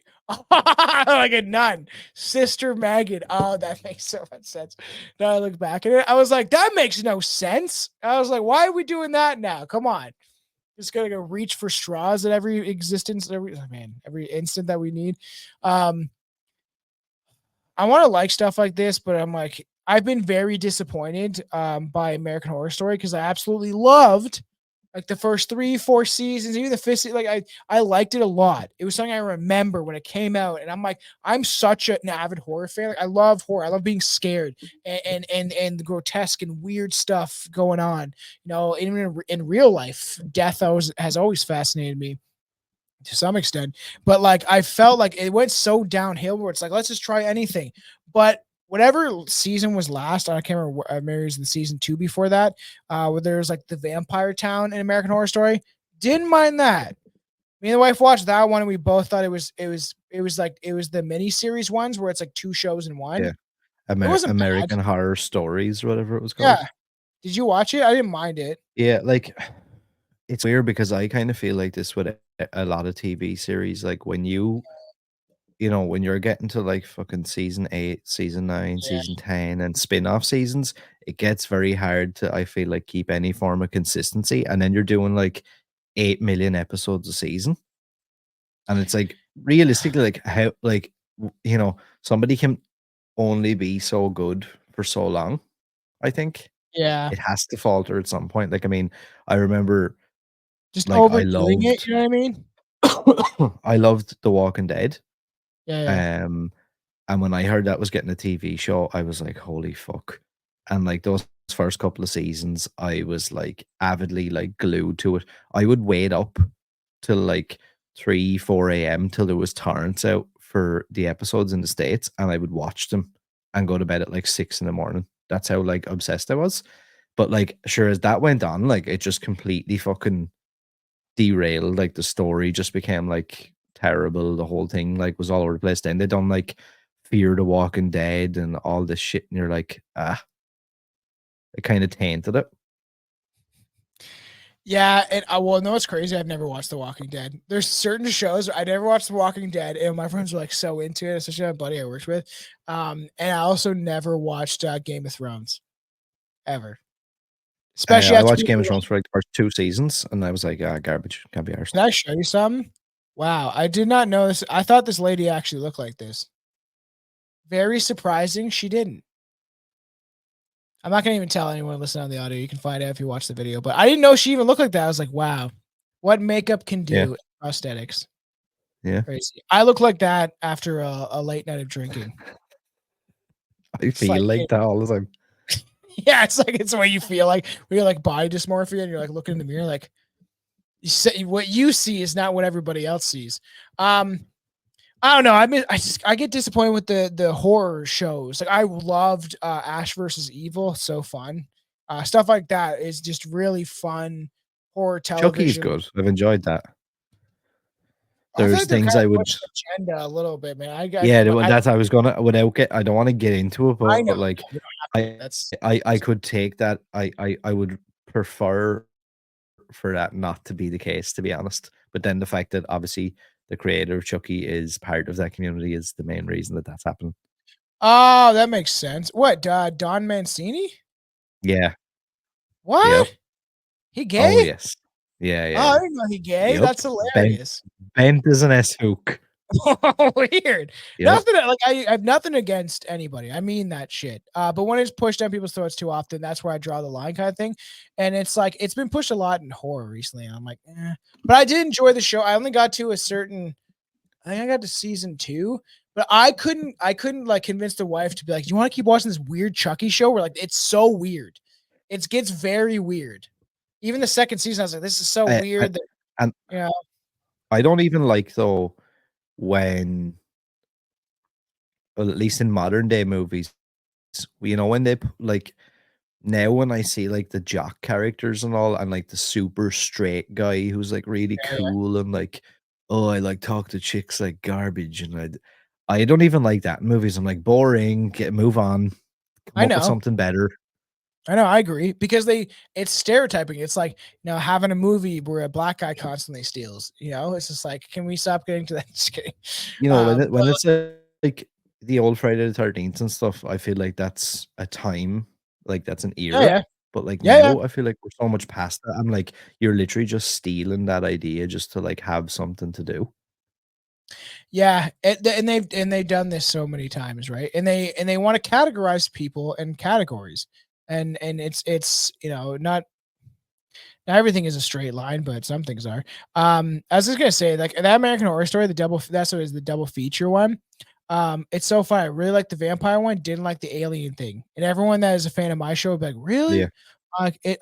like a nun. Sister Megan. Oh, that makes so much sense. Now I look back at it, I was like, that makes no sense. I was like, why are we doing that now? Come on. Just gonna go reach for straws at every existence, every instant that we need. I want to like stuff like this, but I'm like, I've been very disappointed by American Horror Story because I absolutely loved like the first 3-4 seasons, even the fifth season. Like I liked it a lot. It was something I remember when it came out, and I'm like, I'm such an avid horror fan. Like, I love horror. I love being scared and the grotesque and weird stuff going on. You know, even in real life, death has always fascinated me to some extent, but like I felt like it went so downhill where it's like, let's just try anything. But whatever season was last, I can't remember. Maybe it was in season 2 before that, where there was like the vampire town in American Horror Story. Didn't mind that. Me and the wife watched that one, and we both thought it was the mini series ones where it's like 2 shows in one. Yeah, It wasn't American bad. Horror Stories, whatever it was called. Yeah. Did you watch it? I didn't mind it. Yeah, like it's weird because I kind of feel like this with a lot of TV series. Like when when you're getting to like fucking season 8, season 9, Yeah. season 10, and spin-off seasons, it gets very hard to, I feel like, keep any form of consistency. And then you're doing like 8 million episodes a season. And it's like realistically, like how somebody can only be so good for so long, I think. Yeah. It has to falter at some point. Like, I mean, I remember Just like overdoing it, you know what I mean? I loved The Walking Dead. Yeah. And when I heard that was getting a TV show, I was like, holy fuck. And like those first couple of seasons, I was like avidly like glued to it. I would wait up till like 3, 4 a.m. till there was torrents out for the episodes in the States, and I would watch them and go to bed at like 6 in the morning. That's how like obsessed I was. But like, sure, as that went on, like it just completely fucking derailed. Like the story just became like terrible. The whole thing like was all over the place. Then they done like Fear the Walking Dead and all this shit, and you're like, it kind of tainted it. Yeah, and well, no, it's crazy. I've never watched The Walking Dead. There's certain shows I never watched The Walking Dead, and my friends were like so into it, especially my buddy I worked with. And I also never watched Game of Thrones. ever. Especially I after watched Game of people. Thrones for like the first 2 seasons, and I was like, garbage, can't be arsed. Can I show you something? Wow, I did not know this. I thought this lady actually looked like this. Very surprising, she didn't. I'm not gonna even tell anyone listening on the audio. You can find out if you watch the video. But I didn't know she even looked like that. I was like, wow, what makeup can do Yeah. in prosthetics. Yeah, Crazy. I look like that after a late night of drinking. I feel like that all the time. Yeah, it's the way you feel like when you're like body dysmorphia and you're like looking in the mirror, like you say what you see is not what everybody else sees. I don't know. I get disappointed with the horror shows. Like I loved Ash versus Evil, so fun. Stuff like that is just really fun horror Chucky's television. good. I've enjoyed that. I feel There's like they're things kind I of would. pushing the agenda a little bit, man. Yeah, that's I was gonna without get. I don't want to get into it, I but know. like, We don't have to. I That's I could take that. I would prefer for that not to be the case, to be honest. But then the fact that obviously the creator of Chucky is part of that community is the main reason that that's happening. oh, that makes sense. What, Don Mancini? Yeah. What? Yep. He Oh gay? yes. Yeah. Oh, Yeah. I didn't know he gay. Yep. That's hilarious. Bent as an S hook. Weird. Yep. Nothing like I have nothing against anybody. I mean that shit. But when it's pushed down people's throats too often, that's where I draw the line, kind of thing. And it's like it's been pushed a lot in horror recently. And I'm like, but I did enjoy the show. I only got to a certain. I think I got to season 2, but I couldn't like convince the wife to be like, "You want to keep watching this weird Chucky show?" Where like it's so weird. It gets very weird. Even the second season, I was like, "This is so weird." That, And you know, I don't even like though when, well, at least in modern day movies, when they like now when I see like the jock characters and all, and like the super straight guy who's like really yeah. cool and like, oh, I like talk to chicks like garbage, and I don't even like that in movies. I'm like, boring. Move on. Come I up with know. something better. I know, I agree because it's stereotyping. It's like, having a movie where a black guy constantly steals, it's just like, can we stop getting to that? Just kidding. When it's like the old Friday the 13th and stuff, I feel like that's a time, like that's an era. Yeah. But like Yeah. now, I feel like we're so much past that. I'm like, you're literally just stealing that idea just to like have something to do. Yeah. And they've done this so many times, right? And they want to categorize people in categories. And it's not everything is a straight line, but some things are. I was just gonna say, like that American Horror Story, that's what is the double feature one. It's so fun. I really like the vampire one, didn't like the alien thing. And everyone that is a fan of my show would be like, really? Yeah.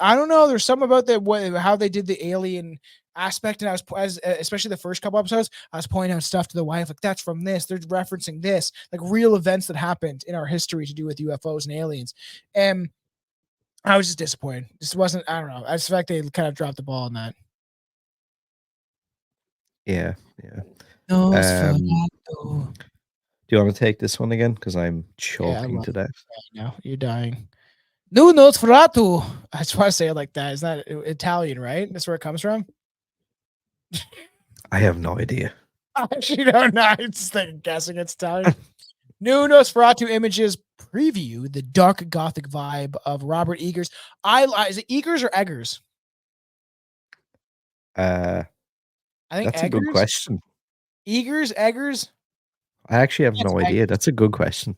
I don't know. There's something about how they did the alien aspect, and especially the first couple episodes, I was pointing out stuff to the wife, like that's from this. They're referencing this, like real events that happened in our history to do with UFOs and aliens. And I was just disappointed. This wasn't. I don't know. I just feel like they kind of dropped the ball on that. Yeah. No, Do you want to take this one again? Because I'm choking to death. No, you're dying. No Nosferatu. I just want to say it like that. It's not Italian, right? That's where it comes from. I have no idea. I actually don't know. I'm just guessing it's Italian. New Nosferatu images preview the dark gothic vibe of Robert Eggers. Is it Eggers or Eggers? I think that's Eggers? A good question. Eggers? I actually have no idea. That's a good question.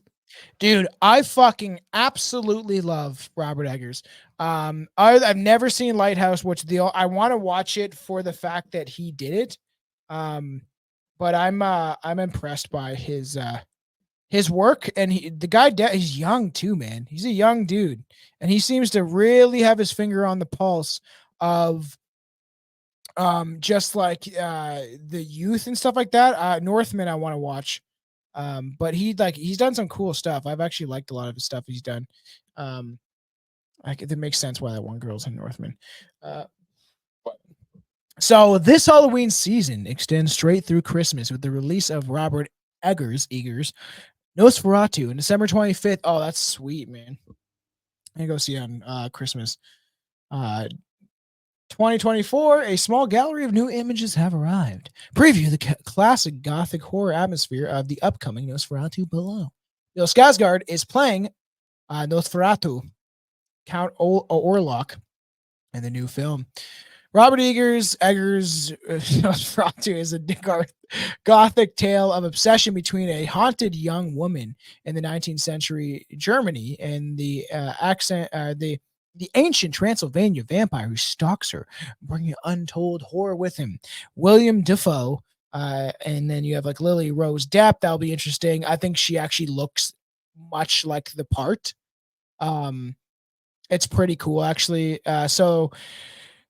Dude, I fucking absolutely love Robert Eggers. I've never seen Lighthouse, which I want to watch it for the fact that he did it. But I'm impressed by his work, and the guy he's young too, man. He's a young dude, and he seems to really have his finger on the pulse of just like the youth and stuff like that. Northman I want to watch. But he's done some cool stuff. I've actually liked a lot of his stuff he's done. It makes sense why that one girl's in Northman. So this Halloween season extends straight through Christmas with the release of Robert Eggers Nosferatu on December 25th. Oh, that's sweet, man. I go see it on Christmas. 2024, a small gallery of new images have arrived. Preview the classic gothic horror atmosphere of the upcoming Nosferatu below. Bill Skarsgård is playing Nosferatu. Count Orlok in the new film. Robert Eggers Nosferatu is a gothic tale of obsession between a haunted young woman in the 19th century Germany and the ancient Transylvania vampire who stalks her, bringing untold horror with him. William Defoe, and then you have like Lily Rose Depp. That'll be interesting. I think she actually looks much like the part. It's pretty cool, actually.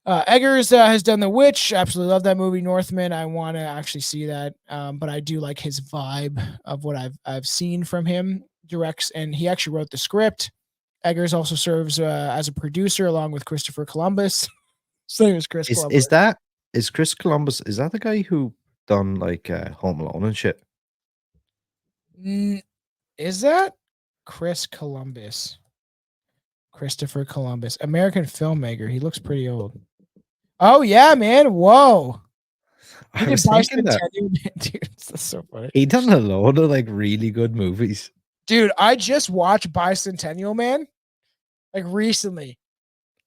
Eggers has done The Witch. Absolutely love that movie. Northman. I want to actually see that, but I do like his vibe of what I've seen from him. Directs, and he actually wrote the script. Eggers also serves as a producer along with Christopher Columbus. So it was Chris Columbus. Is Chris Columbus? Is that the guy who done like Home Alone and shit? Is that Chris Columbus? Christopher Columbus, American filmmaker. He looks pretty old. Oh yeah, man! Whoa, I was thinking that. Dude, that's so funny. He done a load of like really good movies. Dude, I just watched Bicentennial Man, like recently.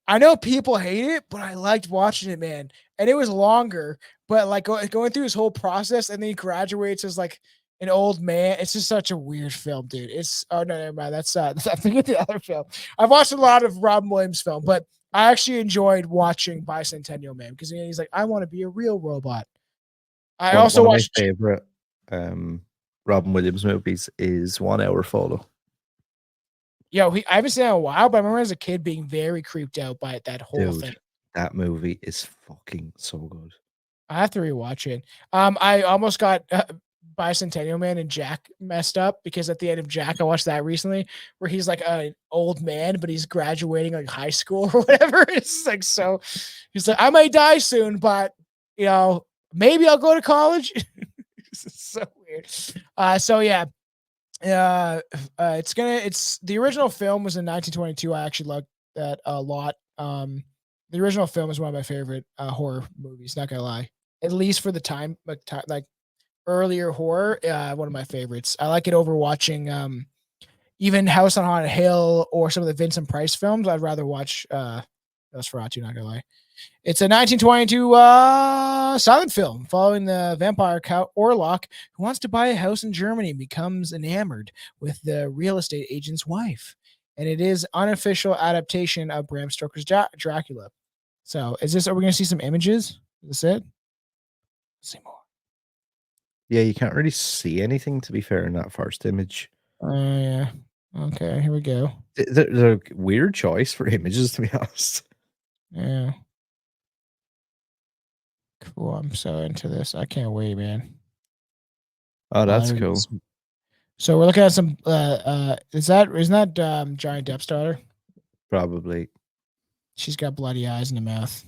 I know people hate it, but I liked watching it, man. And it was longer, but like going through his whole process, and then he graduates as like an old man. It's just such a weird film, dude. No, never mind. That's I think of the other film. I've watched a lot of Robin Williams film, but I actually enjoyed watching Bicentennial Man because he's like, I want to be a real robot. I also watched my favorite Robin Williams movies is 1 Hour Photo. Yo, I haven't seen that in a while, but I remember as a kid being very creeped out by that whole thing. That movie is fucking so good. I have to rewatch it. I almost got Bicentennial Man and Jack messed up because at the end of Jack, I watched that recently where he's like an old man, but he's graduating like high school or whatever. It's like, so he's like, I might die soon, but you know, maybe I'll go to college. It's so weird. So yeah. It's the original film was in 1922. I actually loved that a lot. The original film is one of my favorite horror movies, not gonna lie. At least for the time, like earlier horror, one of my favorites. I like it over watching even House on Haunted Hill or some of the Vincent Price films. I'd rather watch Nosferatu, not gonna lie. It's a 1922 silent film following the vampire Count Orlok, who wants to buy a house in Germany and becomes enamored with the real estate agent's wife. And it is unofficial adaptation of Bram Stoker's Dracula. So are we going to see some images? Is this it? Let's see more. Yeah, you can't really see anything, to be fair, in that first image. Yeah. Okay, here we go. They're a weird choice for images, to be honest. Yeah. Cool. I'm so into this. I can't wait, man. Oh, that's cool. So we're looking at some isn't that Johnny Depp's daughter? Probably. She's got bloody eyes in the mouth.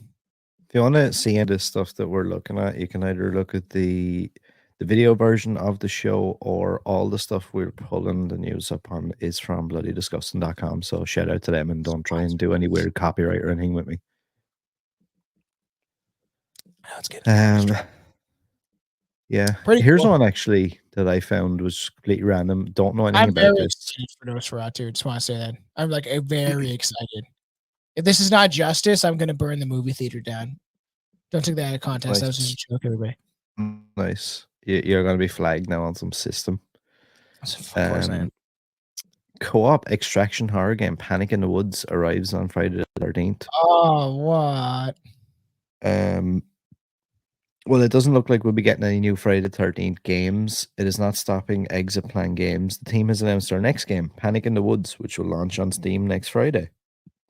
If you want to see any of the stuff that we're looking at, you can either look at the video version of the show, or all the stuff we're pulling the news up on is from bloodydisgusting.com. So shout out to them, and don't try and do any weird copyright or anything with me. Let's get yeah. Pretty Here's cool. one actually that I found was completely random. Don't know anything about this. I'm very excited for Nosferatu. Just want to say that. I'm like very excited. If this is not justice, I'm gonna burn the movie theater down. Don't take that out of context. Nice. That was just a joke, everybody. Nice. You're gonna be flagged now on some system. Of course I am. Co-op extraction horror game Panic in the Woods arrives on Friday the 13th. Oh, what? Well, it doesn't look like we'll be getting any new Friday the 13th games. It is not stopping Exit Plan Games. The team has announced their next game, Panic in the Woods, which will launch on Steam next Friday.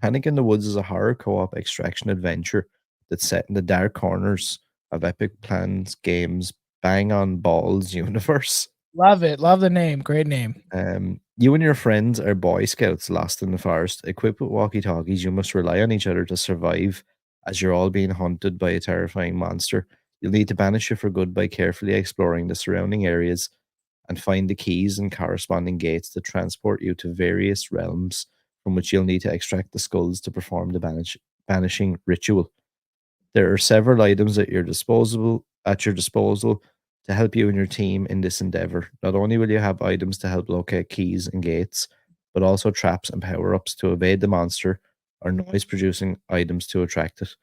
Panic in the Woods is a horror co-op extraction adventure that's set in the dark corners of Epic Plans Games' Bang on Balls universe. Love it. Love the name. Great name. You and your friends are Boy Scouts lost in the forest. Equipped with walkie-talkies, you must rely on each other to survive as you're all being hunted by a terrifying monster. You'll need to banish it for good by carefully exploring the surrounding areas and find the keys and corresponding gates that transport you to various realms from which you'll need to extract the skulls to perform the banishing ritual. There are several items at your disposal to help you and your team in this endeavor. Not only will you have items to help locate keys and gates, but also traps and power-ups to evade the monster or noise producing items to attract it.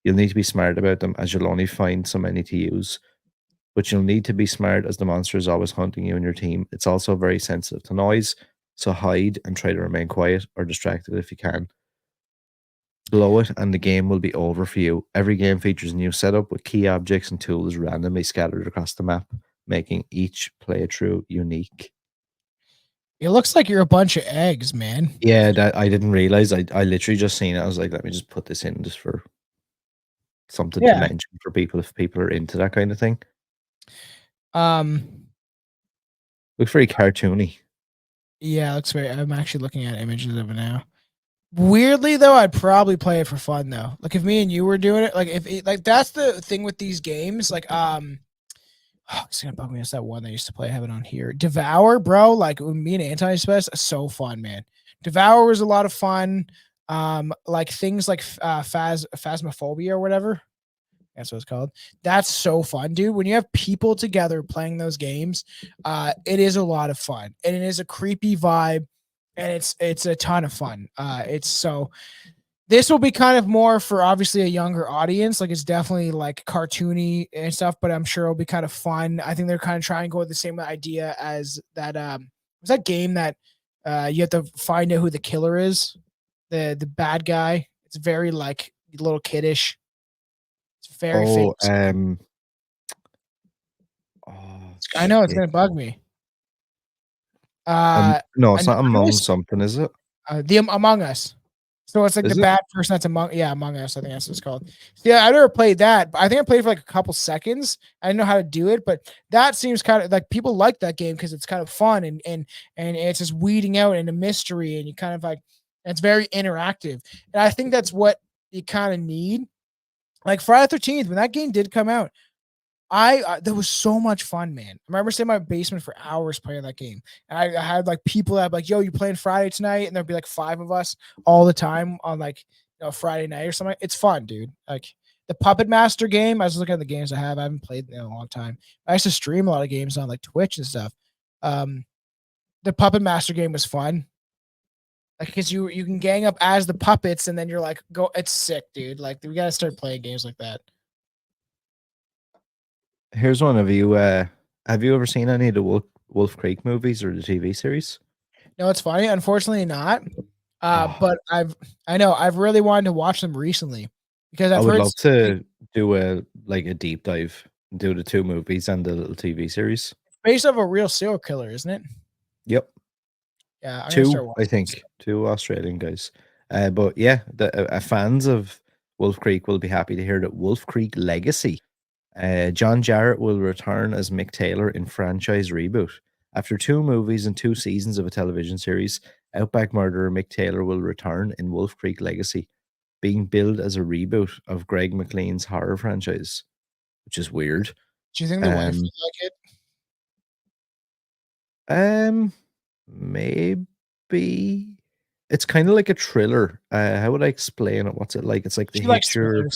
You'll need to be smart about them, as you'll only find so many to use. But you'll need to be smart, as the monster is always hunting you and your team. It's also very sensitive to noise, so hide and try to remain quiet or distracted if you can. Blow it and the game will be over for you. Every game features a new setup with key objects and tools randomly scattered across the map, making each playthrough unique. It looks like you're a bunch of eggs, man. Yeah, that I didn't realize. I literally just seen it. I was like, let me just put this in just for something to Yeah. mention for people if people are into that kind of thing. Looks very cartoony. Yeah, it looks very. I'm actually looking at images of it now. Weirdly though, I'd probably play it for fun though. Like if me and you were doing it, like if it, like that's the thing with these games. Like it's gonna bug me. It's that one that I used to play. I have it on here. Devour, bro. Like when me and Anti Spec, so fun, man. Devour was a lot of fun. Like things like Phasmophobia or whatever. That's what it's called. That's so fun, dude. When you have people together playing those games, it is a lot of fun, and it is a creepy vibe, and it's a ton of fun. It's so. This will be kind of more for obviously a younger audience. Like it's definitely like cartoony and stuff, but I'm sure it'll be kind of fun. I think they're kind of trying to go with the same idea as that. Was that game that you have to find out who the killer is, the bad guy. It's very like a little kiddish. It's very famous. I know it's gonna bug me. No, it's not Among something, is it? The Among Us. So it's like the bad person that's Among Us. I think that's what it's called. Yeah, I never played that, but I think I played for like a couple seconds. I didn't know how to do it, but that seems kind of like people like that game because it's kind of fun and it's just weeding out in a mystery, and you kind of like it's very interactive. And I think that's what you kind of need. Like Friday the 13th, when that game did come out, there was so much fun, man. I remember sitting in my basement for hours playing that game. And I had like people that like, yo, you playing Friday tonight? And there'd be like 5 of us all the time on like Friday night or something. It's fun, dude. Like the Puppet Master game. I was looking at the games I haven't played in a long time. I used to stream a lot of games on like Twitch and stuff. The Puppet Master game was fun. Like because you can gang up as the puppets and then you're like, go. It's sick, dude. Like we gotta start playing games like that. Here's one of you. Have you ever seen any of the Wolf Creek movies or the TV series? No, it's funny. Unfortunately, not. But I've really wanted to watch them recently because I would love to do a deep dive, do the 2 movies and the little TV series. Based off a real serial killer, isn't it? Yep. Yeah, I'm 2, I think. 2 Australian guys. But yeah, the fans of Wolf Creek will be happy to hear that Wolf Creek Legacy. John Jarratt will return as Mick Taylor in franchise reboot. After 2 movies and 2 seasons of a television series, Outback murderer Mick Taylor will return in Wolf Creek Legacy, being billed as a reboot of Greg McLean's horror franchise, which is weird. Do you think the wife would like it? Maybe. It's kind of like a thriller. How would I explain it? What's it like? It's like the Hitcher.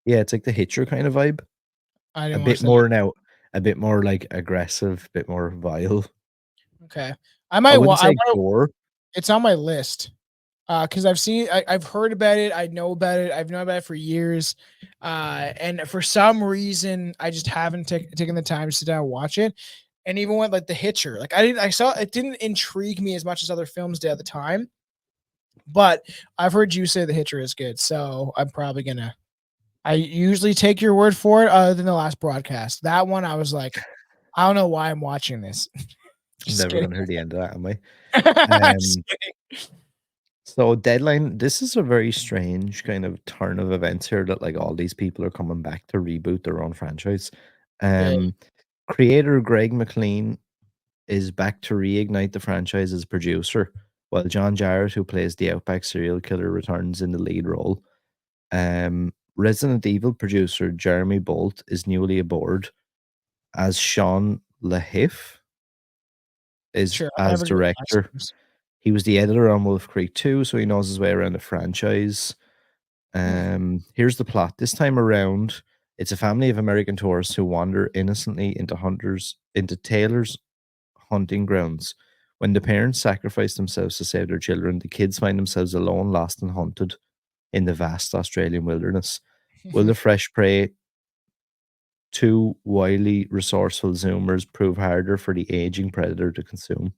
Yeah, it's like the Hitcher kind of vibe. A bit more now, a bit more like aggressive, a bit more vile. Okay, I might watch. Gore. It's on my list because I've heard about it. I know about it. I've known about it for years, and for some reason, I just haven't taken the time to sit down and watch it. And even with like the Hitcher, like I saw it didn't intrigue me as much as other films did at the time. But I've heard you say the Hitcher is good, so I'm probably gonna. I usually take your word for it, other than the last broadcast. That one, I was like, I don't know why I'm watching this. Never gonna hear the end of that, am I? So Deadline, this is a very strange kind of turn of events here that like all these people are coming back to reboot their own franchise. Creator Greg McLean is back to reignite the franchise as producer, while John Jarratt, who plays the Outback serial killer, returns in the lead role. Resident Evil producer Jeremy Bolt is newly aboard as Sean LaHiff as director. He was the editor on Wolf Creek 2, so he knows his way around the franchise. Here's the plot. This time around, it's a family of American tourists who wander innocently into Taylor's hunting grounds. When the parents sacrifice themselves to save their children, the kids find themselves alone, lost, and haunted. in the vast Australian wilderness. Will the fresh prey, two wily, resourceful zoomers, prove harder for the aging predator to consume?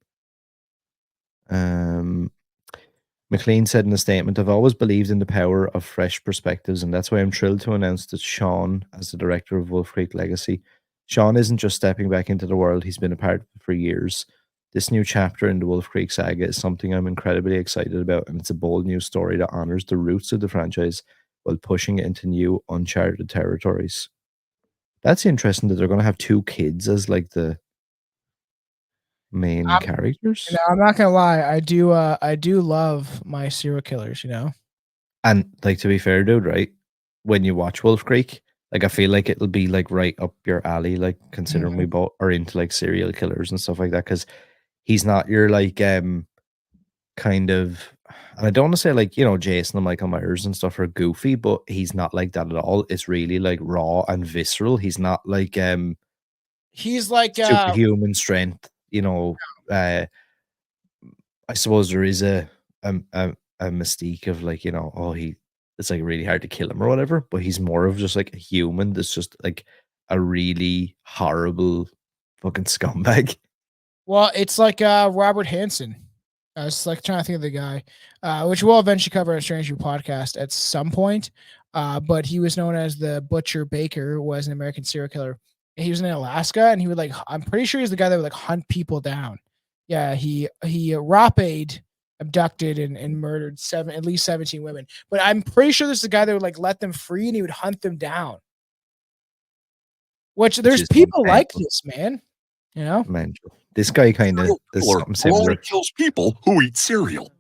McLean said in a statement, "I've always believed in the power of fresh perspectives, and that's why I'm thrilled to announce that Sean, as the director of Wolf Creek Legacy, Sean isn't just stepping back into the world, he's been a part of it for years. This new chapter in the Wolf Creek saga is something I'm incredibly excited about, and it's a bold new story that honors the roots of the franchise while pushing it into new, uncharted territories." That's interesting that they're going to have two kids as like the main characters. I'm not gonna lie, I do love my serial killers, you know. And like, to be fair, dude, right? When you watch Wolf Creek, like I feel like it'll be like right up your alley, like considering we both are into like serial killers and stuff like that. Cause he's not your like kind of, and I don't want to say like, you know, Jason and Michael Myers and stuff are goofy, but he's not like that at all. It's really like raw and visceral. He's not like He's like superhuman strength, you know. I suppose there is a mystique of like, you know, oh, it's like really hard to kill him or whatever, but he's more of just like a human that's just like a really horrible fucking scumbag. well, it's like Robert Hansen. I was like trying to think of the guy, which we'll eventually cover on a Strange View podcast at some point. But he was known as the Butcher Baker, was an American serial killer. And he was in Alaska, and he would like, I'm pretty sure he's the guy that would like hunt people down. Yeah, he raped, abducted, and murdered at least 17 women. But I'm pretty sure this is the guy that would like let them free, and he would hunt them down. Which there's people like this, man. You know, mental. This guy kind of does something similar. Only kills people who eat cereal.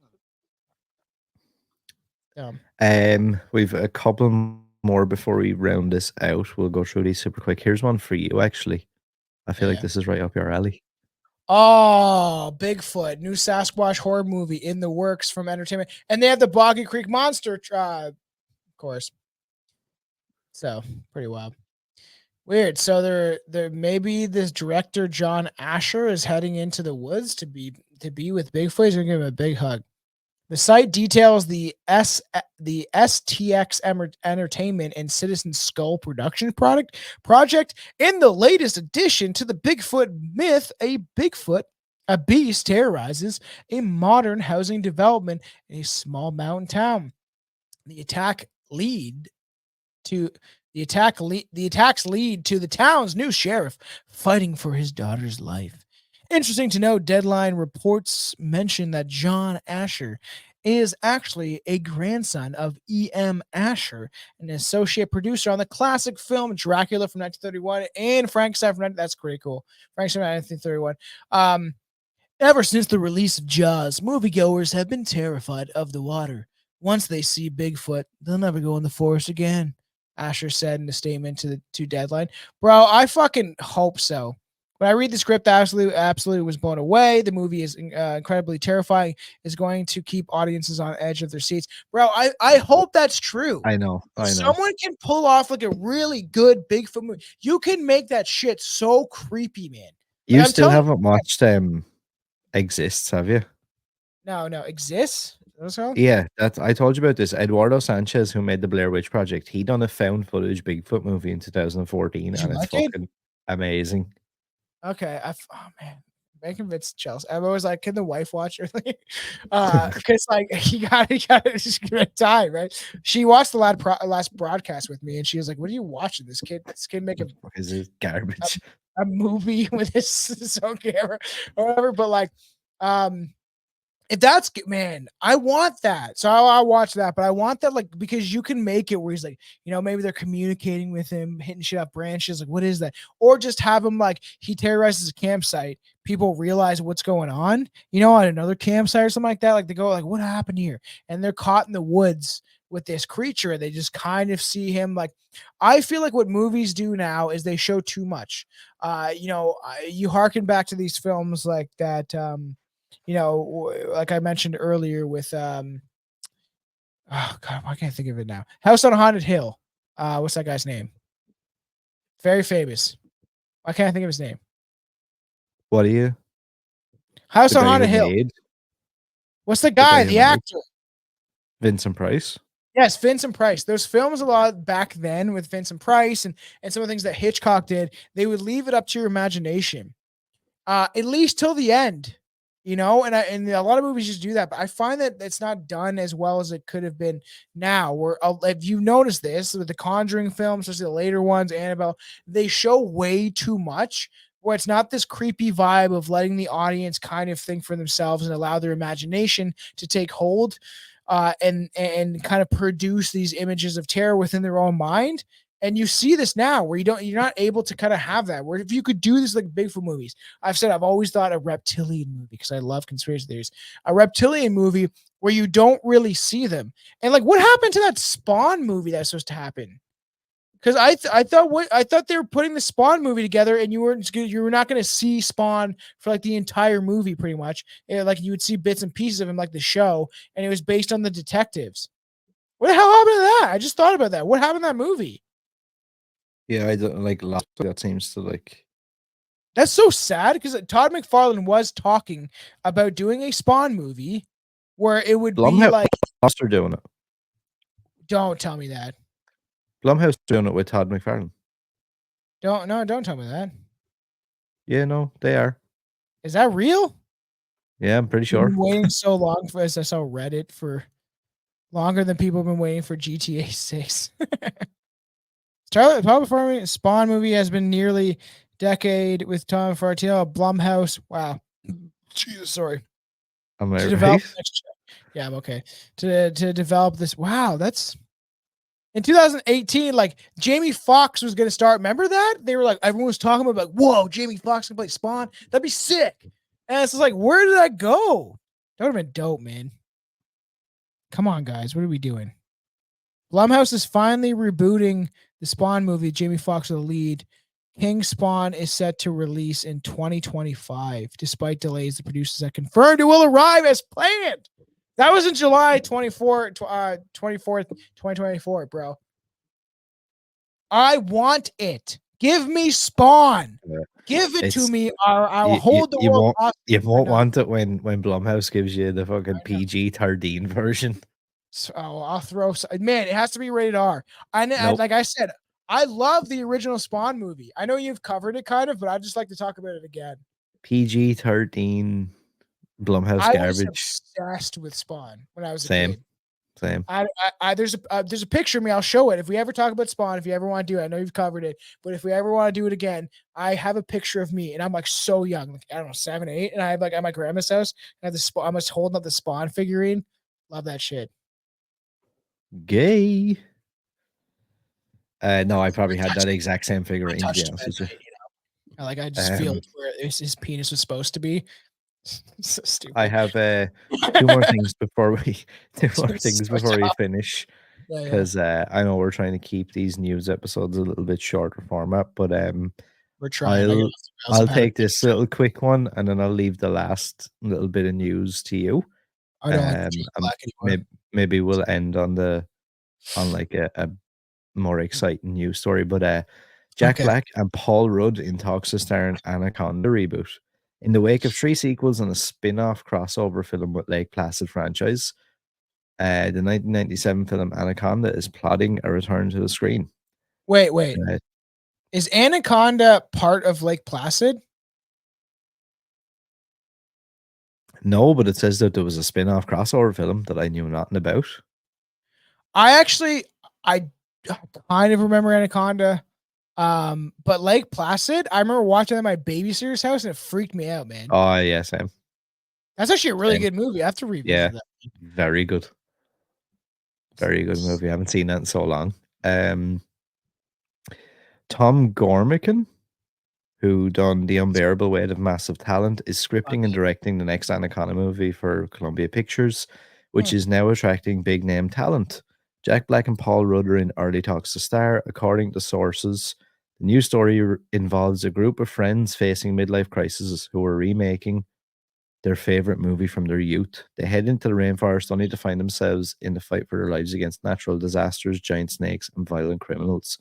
We've a couple more before we round this out. We'll go through these super quick. Here's one for you, actually. I feel like this is right up your alley. Oh, Bigfoot, new Sasquatch horror movie in the works from Entertainment, and they have the Boggy Creek Monster, of course. So pretty wild. Weird. So there maybe this director John Asher is heading into the woods to be with Bigfoot. He's gonna give him a big hug. The site details the STX Entertainment and Citizen Skull production project in the latest addition to the Bigfoot myth. A beast terrorizes a modern housing development in a small mountain town. The attacks lead to the town's new sheriff fighting for his daughter's life. Interesting to note, Deadline reports mention that John Asher is actually a grandson of E.M. Asher, an associate producer on the classic film Dracula from 1931 and Frankenstein from that's pretty cool. Frankenstein from 1931. Ever since the release of Jaws, moviegoers have been terrified of the water. Once they see Bigfoot, they'll never go in the forest again, Asher said in a statement to Deadline. Bro, I fucking hope so. When I read the script, I absolutely was blown away. The movie is incredibly terrifying. Is going to keep audiences on edge of their seats. Bro, I hope that's true. I know. Someone can pull off like a really good Bigfoot movie. You can make that shit so creepy, man. You still haven't watched Exists, have you? No, Exists? Yeah, I told you about this. Eduardo Sanchez, who made the Blair Witch Project, he done a found footage Bigfoot movie in 2014, and it's fucking amazing. Okay, oh man, making Vince Chelsea. I'm always like, can the wife watch or because like he got just good time, right? She watched the last broadcast with me, and she was like, "What are you watching? This kid making is this garbage? A movie with his own camera or whatever." But like, if that's, man, I want that. So I'll watch that, but I want that, like, because you can make it where he's like, you know, maybe they're communicating with him, hitting shit off branches. Like, what is that? Or just have him like, he terrorizes a campsite. People realize what's going on, you know, on another campsite or something like that. Like they go like, what happened here? And they're caught in the woods with this creature. They just kind of see him. Like, I feel like what movies do now is they show too much. You know, you harken back to these films like that, you know, like I mentioned earlier with oh god, why can't I think of it now? House on Haunted Hill. What's that guy's name? Very famous. Why can't I think of his name? What are you? House on Haunted Hill. What's the guy? The actor. Vincent Price. Yes, Vincent Price. Those films a lot back then with Vincent Price and some of the things that Hitchcock did, they would leave it up to your imagination. At least till the end, and a lot of movies just do that, but I find that it's not done as well as it could have been now. Where if you notice this with the Conjuring films, especially the later ones, Annabelle, they show way too much. Where it's not this creepy vibe of letting the audience kind of think for themselves and allow their imagination to take hold, and kind of produce these images of terror within their own mind. And you see this now where you're not able to kind of have that. Where if you could do this like Bigfoot movies, I've always thought a reptilian movie, because I love conspiracy theories, a reptilian movie where you don't really see them. And like, what happened to that Spawn movie that's supposed to happen? Because I thought they were putting the Spawn movie together, and you were not going to see Spawn for like the entire movie, pretty much. Like you would see bits and pieces of him, like the show, and it was based on the detectives. What the hell happened to that? I just thought about that. What happened to that movie? Yeah, I don't like that seems to like. That's so sad, because Todd McFarlane was talking about doing a Spawn movie where it would be like. Blumhouse are doing it. Don't tell me that. Blumhouse doing it with Todd McFarlane. Don't tell me that. Yeah, no, they are. Is that real? Yeah, I'm pretty sure. I've been waiting so long for this. I saw Reddit for longer than people have been waiting for GTA 6. Todd McFarlane Spawn movie has been nearly decade with Tom Fartiel, Blumhouse. Wow. Jesus, sorry. Am I develop right? Yeah, I'm okay. To develop this. Wow, that's in 2018. Like Jamie Foxx was gonna start. Remember that? They were like, everyone was talking about like, whoa, Jamie Foxx can play Spawn. That'd be sick. And it's just like, where did that go? That would have been dope, man. Come on, guys. What are we doing? Blumhouse is finally rebooting the Spawn movie. Jamie Foxx the lead. King Spawn is set to release in 2025. Despite delays, the producers have confirmed it will arrive as planned. That was in July 24th, 2024, bro. I want it. Give me Spawn. Give it to me. I'll hold the world. You won't want it when Blumhouse gives you the fucking PG-13 version. So I'll throw. Man, it has to be rated R. Nope. Like I said, I love the original Spawn movie. I know you've covered it kind of, but I'd just like to talk about it again. PG-13 Blumhouse I garbage. was obsessed with Spawn when I was a Same. kid. Same. There's a picture of me. I'll show it if we ever talk about Spawn. If you ever want to do it, I know you've covered it, but if we ever want to do it again, I have a picture of me, and I'm like so young, like I don't know, 7, 8, and I have like at my grandma's house. I have the I'm just holding up the Spawn figurine. Love that shit. Gay. No, I probably had that exact same figurine. To be honest with you. Like I just feel where his penis was supposed to be. So stupid. I have two more things before we finish, because I know we're trying to keep these news episodes a little bit shorter format, but we're trying. I'll take this little quick one, and then I'll leave the last little bit of news to you. I don't like maybe we'll end on like a more exciting news story, but Jack Black and Paul Rudd in talks to star in Anaconda reboot. In the wake of 3 sequels and a spin-off crossover film with Lake Placid franchise, the 1997 film Anaconda is plotting a return to the screen. Wait. Is Anaconda part of Lake Placid? No, but it says that there was a spin-off crossover film that I knew nothing about. I kind of remember Anaconda. But Lake Placid, I remember watching it at my babysitter's house, and it freaked me out, man. Oh yeah, same. That's actually a really good movie. I have to revisit that. Very good. Very good movie. I haven't seen that in so long. Tom Gormican, who done The Unbearable Weight of Massive Talent, is scripting and directing the next Anaconda movie for Columbia Pictures, which is now attracting big name talent. Jack Black and Paul Rudd are in early talks to star, according to sources. The new story involves a group of friends facing midlife crises who are remaking their favorite movie from their youth. They head into the rainforest only to find themselves in the fight for their lives against natural disasters, giant snakes, and violent criminals.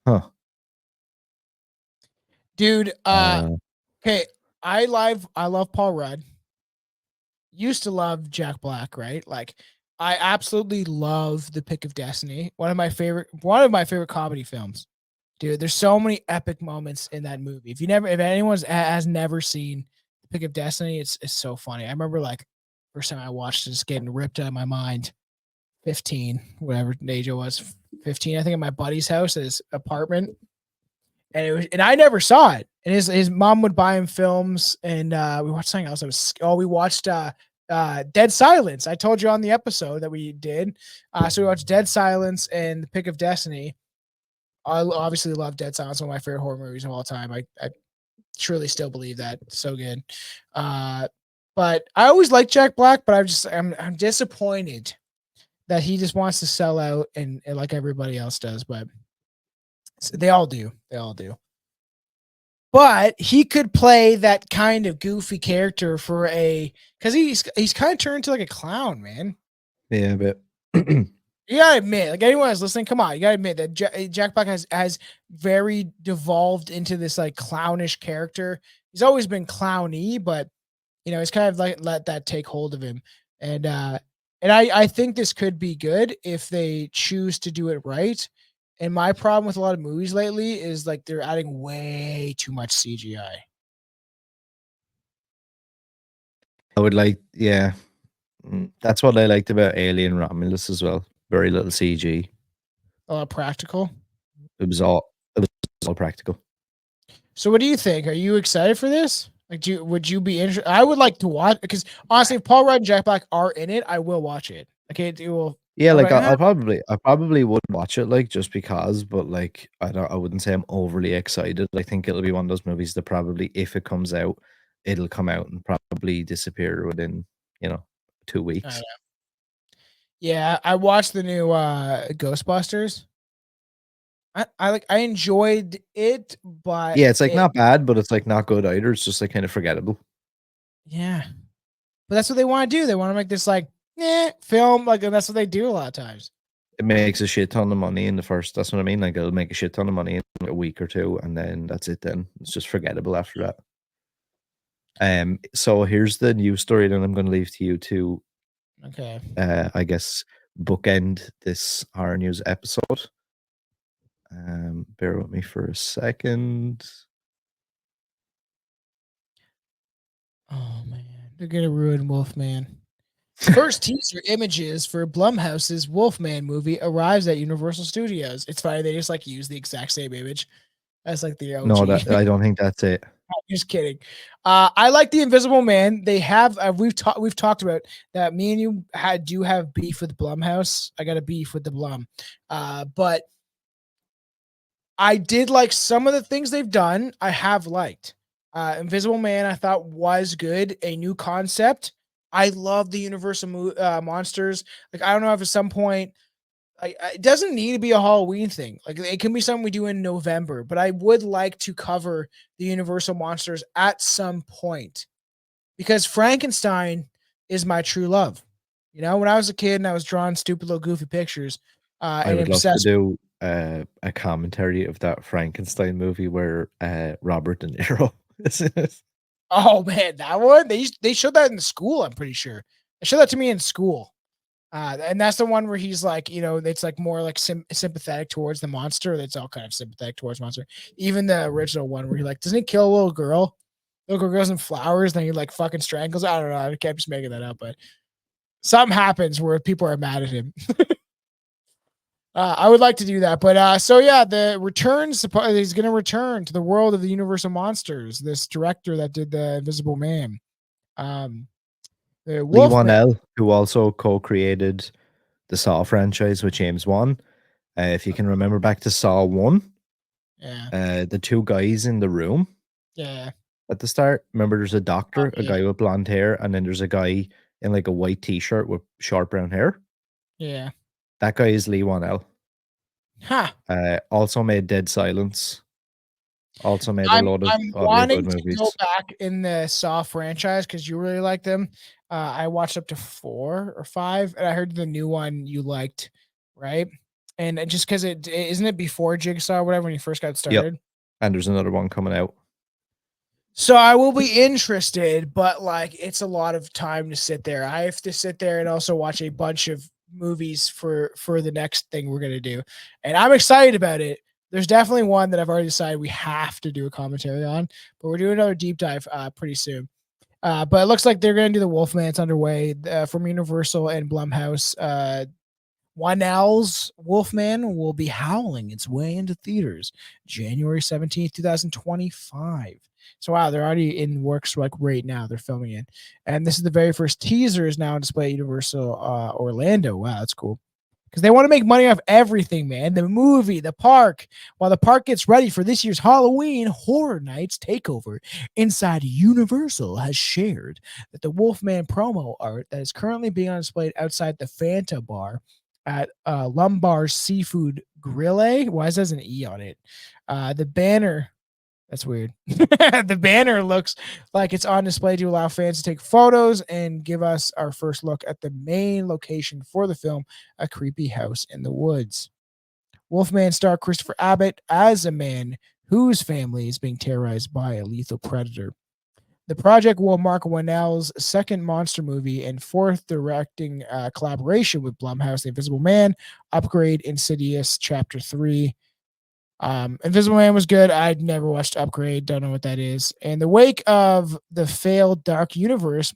Huh. Dude, okay, I love Paul Rudd. Used to love Jack Black, right? Like I absolutely love The Pick of Destiny. One of my favorite comedy films. Dude, there's so many epic moments in that movie. If anyone has never seen The Pick of Destiny, it's so funny. I remember like first time I watched it, just getting ripped out of my mind. 15, whatever age I was, 15, I think, at my buddy's house, at his apartment. And I never saw it. And his mom would buy him films, and we watched something else. We watched Dead Silence. I told you on the episode that we did. So we watched Dead Silence and The Pick of Destiny. I obviously love Dead Silence, one of my favorite horror movies of all time. I truly still believe that. So good. But I always liked Jack Black, but I'm disappointed that he just wants to sell out and like everybody else does, but they all do. But he could play that kind of goofy character because he's kind of turned into like a clown, man. Yeah, but You gotta admit, like anyone who's listening, come on, you gotta admit that Jack Black has very devolved into this like clownish character. He's always been clowny, but he's kind of like let that take hold of him. And I think this could be good if they choose to do it right. And my problem with a lot of movies lately is like they're adding way too much CGI. I would like, yeah, that's what I liked about Alien Romulus as well. Very little CG. A lot practical. It was all practical. So what do you think? Are you excited for this? Like, would you be interested? I would like to watch, because honestly, if Paul Rudd and Jack Black are in it, I will watch it. Okay, it will. Yeah, like right, I probably would watch it, like, just because, but like I wouldn't say I'm overly excited. I think it'll be one of those movies that probably, if it comes out, it'll come out and probably disappear within 2 weeks. Yeah, I watched the new Ghostbusters. I enjoyed it, but Yeah, it's like not bad, but it's like not good either. It's just like kind of forgettable. Yeah, but that's what they want to do. They want to make this like film, like, and that's what they do a lot of times. It makes a shit ton of money in the first. That's what I mean. Like, it'll make a shit ton of money in a week or two, and then that's it. Then it's just forgettable after that. So here's the news story that I'm going to leave to you to. Okay. I guess bookend this horror news episode. Bear with me for a second. Oh man, they're gonna ruin Wolfman. First teaser images for Blumhouse's Wolfman movie arrives at Universal Studios. It's funny, they just like use the exact same image as like the OG. No, I don't think that's it. I'm just kidding. I like The Invisible Man. They have we've talked about that. Me and you do have beef with Blumhouse. I got a beef with the Blum, but I did like some of the things they've done. I have liked Invisible Man. I thought was good, a new concept. I love the Universal monsters. Like, I don't know if at some point, it doesn't need to be a Halloween thing. Like, it can be something we do in November. But I would like to cover the Universal monsters at some point, because Frankenstein is my true love. When I was a kid and I was drawing stupid little goofy pictures, I would love to do a commentary of that Frankenstein movie where Robert De Niro is in it. Oh man, that one, they showed that in school. I'm pretty sure they showed that to me in school, and that's the one where he's like, it's like more like sympathetic towards the monster. That's all kind of sympathetic towards monster. Even the original one where he like, doesn't he kill a little girl? Little girl goes in flowers, then he like fucking strangles. I don't know. I kept just making that up, but something happens where people are mad at him. I would like to do that, but so yeah, the returns. He's going to return to the world of the Universal monsters. This director that did the Invisible Man, Lee Wanell, who also co-created the Saw franchise with James Wan. If you can remember back to Saw 1, the two guys in the room, at the start. Remember, there's a doctor, a guy with blonde hair, and then there's a guy in like a white t-shirt with short brown hair. Yeah. That guy is Lee Wanell. Huh. Also made Dead Silence. Also made a load of other good movies. Go back in the Saw franchise because you really like them. I watched up to 4 or 5, and I heard the new one you liked, right? And just because isn't it before Jigsaw or whatever when you first got started? Yep. And there's another one coming out. So I will be interested, but like it's a lot of time to sit there. I have to sit there and also watch a bunch of movies for the next thing we're gonna do, and I'm excited about it. There's definitely one that I've already decided we have to do a commentary on, but we're doing another deep dive pretty soon. But it looks like they're going to do the Wolfman. It's underway from Universal and Blumhouse. Wanell's Wolfman will be howling its way into theaters January 17th, 2025. So, wow, they're already in works like right now. They're filming it. And this is the very first teaser is now on display at Universal Orlando. Wow, that's cool. Because they want to make money off everything, man. The movie, the park. While the park gets ready for this year's Halloween Horror Nights takeover, Inside Universal has shared that the Wolfman promo art that is currently being on display outside the Fanta bar at Lumbar's Seafood Grille. Why is there an E on it? The banner. That's weird. The banner looks like it's on display to allow fans to take photos and give us our first look at the main location for the film, a creepy house in the woods. Wolfman star Christopher Abbott as a man whose family is being terrorized by a lethal predator. The project will mark Wanell's second monster movie and fourth directing collaboration with Blumhouse, The Invisible Man, Upgrade, Insidious, Chapter 3. Invisible Man was good. I'd never watched Upgrade. Don't know what that is. In the wake of the failed Dark Universe,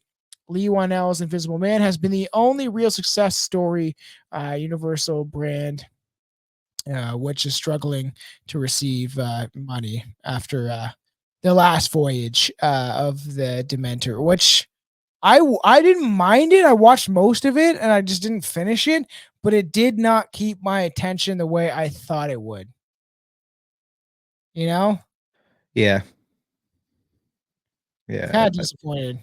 Lee Wanell's Invisible Man has been the only real success story Universal brand, which is struggling to receive money after the last voyage of the Dementor, which I didn't mind it. I watched most of it and I just didn't finish it, but it did not keep my attention the way I thought it would. You know? Yeah. Kind of disappointed.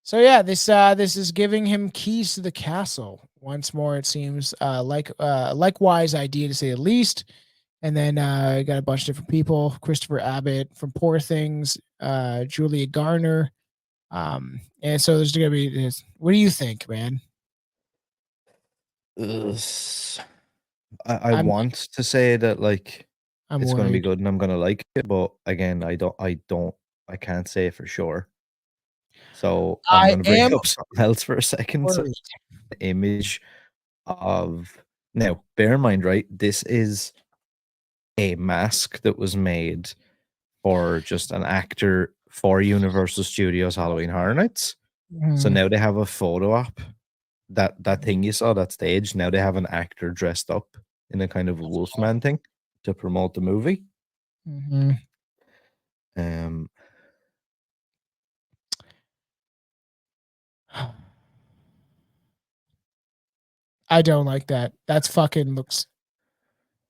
So yeah, this is giving him keys to the castle once more. It seems likewise idea to say the least. And then got a bunch of different people: Christopher Abbott from Poor Things, Julia Garner, and so there's gonna be this. What do you think, man? I want to say that like it's going to be worried. good and I'm going to like it, but again, I can't say for sure. So I'm going to bring up something else for a second. So the image of now, bear in mind, right? This is a mask that was made for just an actor for Universal Studios Halloween Horror Nights. So now they have a photo op. That thing you saw, that stage, now they have an actor dressed up in a kind of Wolfman thing to promote the movie. I don't like that. That's fucking looks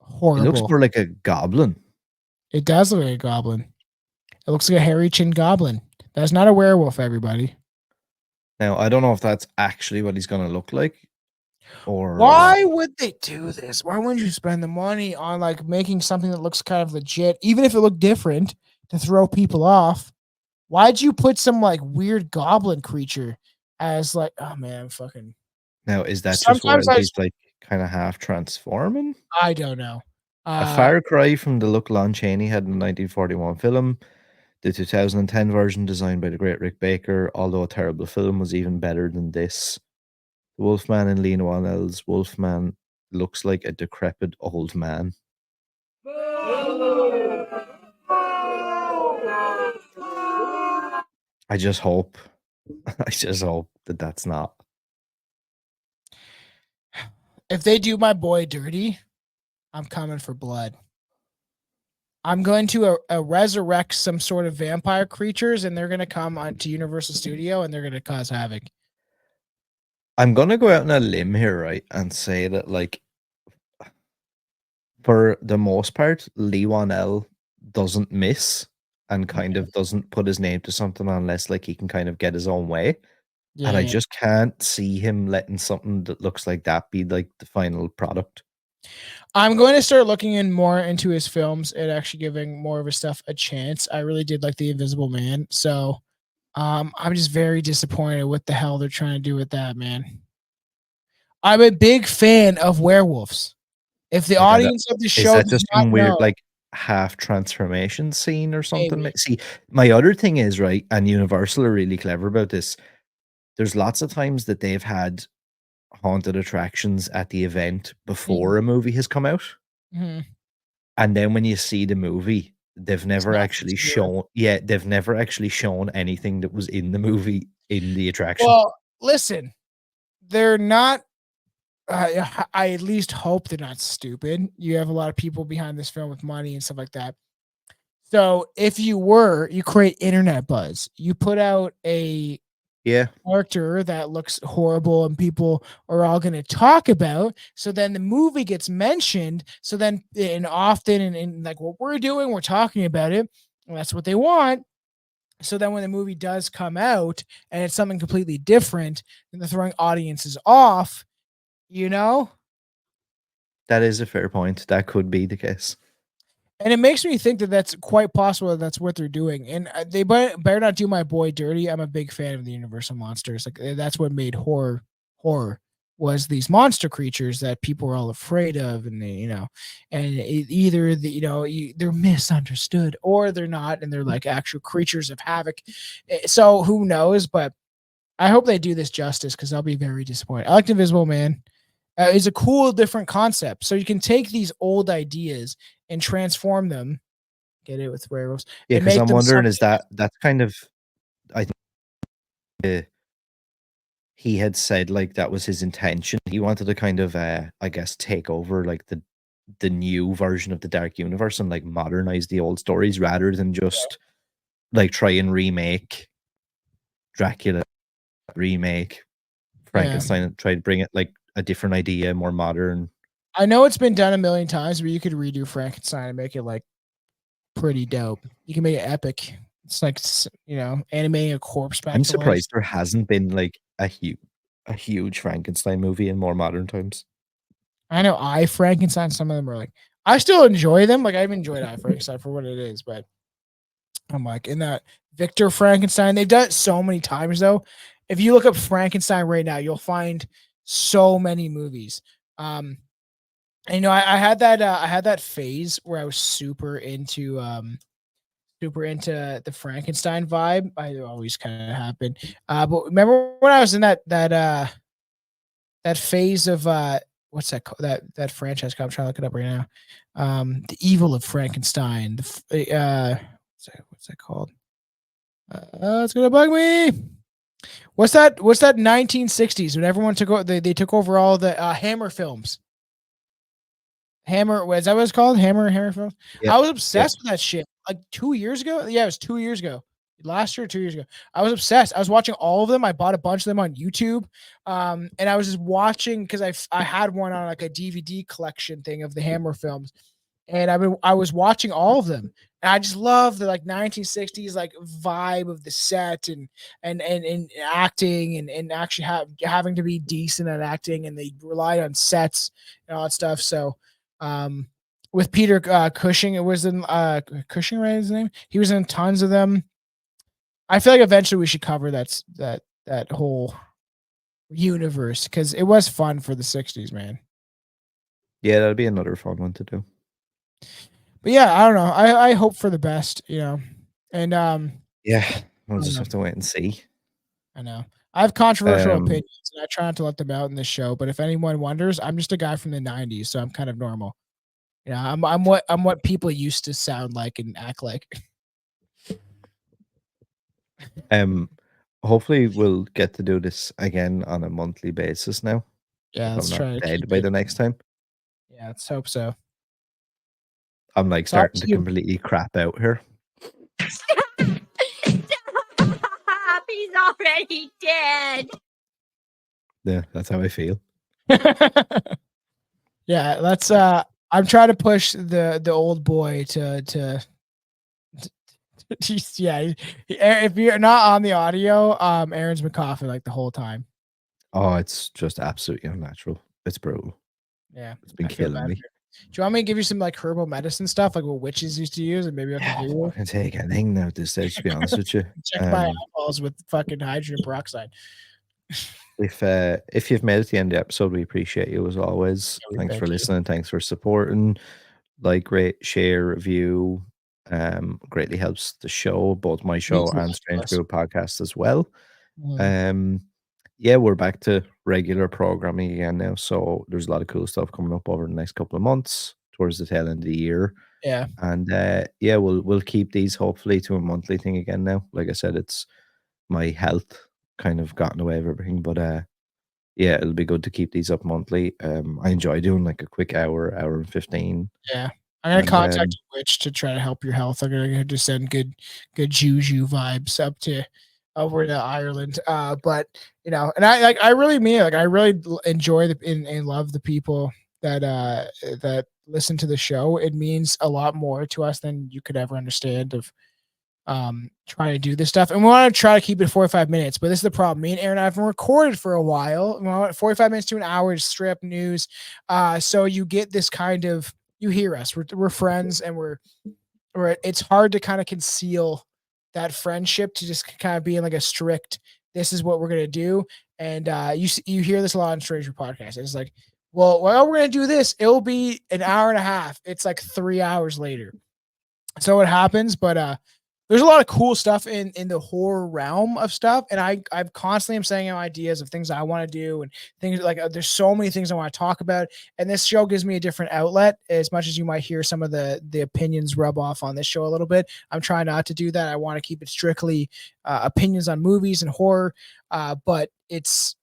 horrible. It looks more like a goblin. It does look like a goblin. It looks like a hairy chin goblin. That's not a werewolf, everybody. Now, I don't know if that's actually what he's going to look like. Or why would they do this? Why wouldn't you spend the money on like making something that looks kind of legit, even if it looked different, to throw people off? Why'd you put some like weird goblin creature as like, oh man, fucking. Now, is that just why he's like kind of half transforming? I don't know. A far cry from the look Lon Chaney had in the 1941 film. The 2010 version, designed by the great Rick Baker, although a terrible film, was even better than this. The Wolfman in Lee Wanell's Wolfman looks like a decrepit old man. I just hope that that's not. If they do my boy dirty, I'm coming for blood. I'm going to resurrect some sort of vampire creatures, and they're going to come onto Universal Studio, and they're going to cause havoc. I'm going to go out on a limb here, right, and say that, like, for the most part, Lee Wanell doesn't miss and kind of doesn't put his name to something unless, like, he can kind of get his own way. Yeah, and I just can't see him letting something that looks like that be, like, the final product. I'm going to start looking in more into his films and actually giving more of his stuff a chance. I really did like The Invisible Man. So I'm just very disappointed what the hell they're trying to do with that, man. I'm a big fan of werewolves. If the audience of the show is that just some weird like half transformation scene or something? Maybe. See, my other thing is, right, and Universal are really clever about this. there's lots of times that they've had haunted attractions at the event before a movie has come out. Mhm. And then when you see the movie, they've never nothing actually to do with it. shown they've never actually shown anything that was in the movie in the attraction. Well, listen, they're not. I at least hope they're not stupid. You have a lot of people behind this film with money and stuff like that. So if you were, you create internet buzz. You put out a Yeah. character that looks horrible and people are all going to talk about. So then the movie gets mentioned. So then, and often, and like what we're doing, we're talking about it. And that's what they want. So then when the movie does come out and it's something completely different, then they're throwing audiences off, you know? That is a fair point. That could be the case. And it makes me think that that's quite possible that that's what they're doing. And they better not do my boy dirty. I'm a big fan of the Universal monsters. Like that's what made horror was these monster creatures that people are all afraid of, and they, and either they're misunderstood or they're not, and they're like actual creatures of havoc. So who knows? But I hope they do this justice because I'll be very disappointed. I like Invisible Man. It's a cool, different concept. So you can take these old ideas and transform them. Get it with werewolves? Yeah, and because make I'm them wondering, is something- that's kind of, I think he had said like that was his intention. He wanted to kind of, I guess, take over like the new version of the Dark Universe and like modernize the old stories rather than just like try and remake Dracula, remake Frankenstein, and try to bring it like a different idea, more modern. I know it's been done a million times, but you could redo Frankenstein and make it like pretty dope. You can make it epic. It's like animating a corpse back. I'm to life. surprised there hasn't been like a huge Frankenstein movie in more modern times. I know I Frankenstein. Some of them are like I still enjoy them. Like I've enjoyed I Frankenstein for what it is, but I'm like in that Victor Frankenstein. They've done it so many times though. If you look up Frankenstein right now, you'll find so many movies. And, I had that phase where I was super into the Frankenstein vibe. I always kind of happened. But remember when I was in that phase of what's that called? That franchise called? I'm trying to look it up right now. The Evil of Frankenstein. What's that called? It's gonna bug me. What's that 1960s when everyone took over? They took over all the Hammer films. Hammer, is that what it's called? Hammer films. Yep. I was obsessed with that shit like 2 years ago. Yeah, it was 2 years ago. Last year, 2 years ago. I was obsessed. I was watching all of them. I bought a bunch of them on YouTube. And I was just watching because I had one on like a DVD collection thing of the Hammer films. And I was watching all of them. And I just love the like 1960s like vibe of the set and acting and actually having to be decent at acting, and they relied on sets and all that stuff. So with Peter Cushing, it was in Cushing, right? His name. He was in tons of them. I feel like eventually we should cover that whole universe because it was fun for the 60s, man. Yeah, that'd be another fun one to do. But yeah, I don't know. I hope for the best, and yeah, we'll just have to wait and see. I know. I have controversial opinions, and I try not to let them out in this show. But if anyone wonders, I'm just a guy from the '90s, so I'm kind of normal. I'm what people used to sound like and act like. Hopefully we'll get to do this again on a monthly basis now. Yeah, let's I'm try not to dead keep by it. the next time. Yeah, let's hope so. I'm like starting to completely crap out here. Stop! He's already dead. Yeah, that's how I feel. Yeah, let's I'm trying to push the old boy to yeah. If you're not on the audio, Aaron's been coughing like the whole time. Oh, it's just absolutely unnatural. It's brutal. Yeah, it's been killing me. Do you want me to give you some like herbal medicine stuff, like what witches used to use, and maybe I can give you? I can take anything now at this stage, to be honest with you. Check my eyeballs with fucking hydrogen peroxide. If you've made it to the end of the episode, we appreciate you as always. Thanks for listening. Thanks for supporting. Like, rate, share, review. Greatly helps the show, both my show and Strange Brew podcast as well. yeah, we're back to regular programming again now. So there's a lot of cool stuff coming up over the next couple of months towards the tail end of the year. Yeah. And yeah, we'll keep these hopefully to a monthly thing again now. Like I said, it's my health kind of gotten away of everything, but yeah, it'll be good to keep these up monthly. I enjoy doing like a quick hour and 15. Yeah. I'm gonna And contact Witch to try to help your health. I'm gonna just send good juju vibes up to over to Ireland. But you know, and I really mean it. Like I really enjoy and love the people that that listen to the show. It means a lot more to us than you could ever understand of trying to do this stuff. And we want to try to keep it 45 minutes, but this is the problem. Me and Aaron haven't recorded for a while. We want 45 minutes to an hour to strip news. So you get this kind of, you hear us. We're friends, and we're it's hard to kind of conceal that friendship to just kind of be in like a strict, this is what we're gonna do. And you hear this a lot on Stranger Podcast. It's like, well, we're gonna do this. It'll be an hour and a half. It's like 3 hours later. So it happens, but there's a lot of cool stuff in the horror realm of stuff, and I constantly am saying ideas of things I want to do and things like there's so many things I want to talk about, and this show gives me a different outlet. As much as you might hear some of the opinions rub off on this show a little bit, I'm trying not to do that. I want to keep it strictly opinions on movies and horror, but it's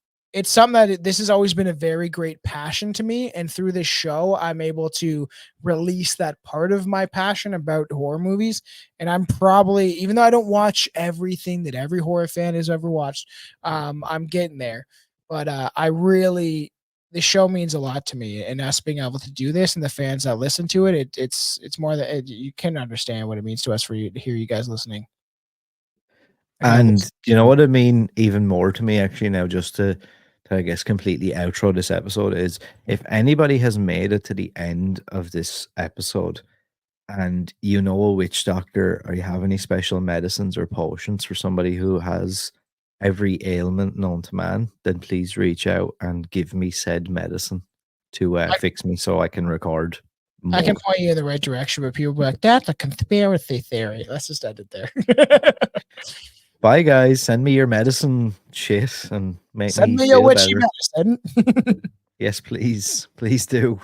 something that this has always been a very great passion to me. And through this show, I'm able to release that part of my passion about horror movies. And I'm probably, even though I don't watch everything that every horror fan has ever watched, I'm getting there. But the show means a lot to me, and us being able to do this and the fans that listen to it, it's more that you can understand what it means to us for you to hear you guys listening. And you know what I mean? Even more to me, actually, now, just to I guess completely outro this episode, is if anybody has made it to the end of this episode and you know a witch doctor, or you have any special medicines or potions for somebody who has every ailment known to man, then please reach out and give me said medicine to fix me so I can record more. I can point you in the right direction, but people be like, that's a conspiracy theory. Let's just end it there. Bye, guys. Send me your medicine shit and make Send me me your feel witchy better. medicine. Yes, please. Please do.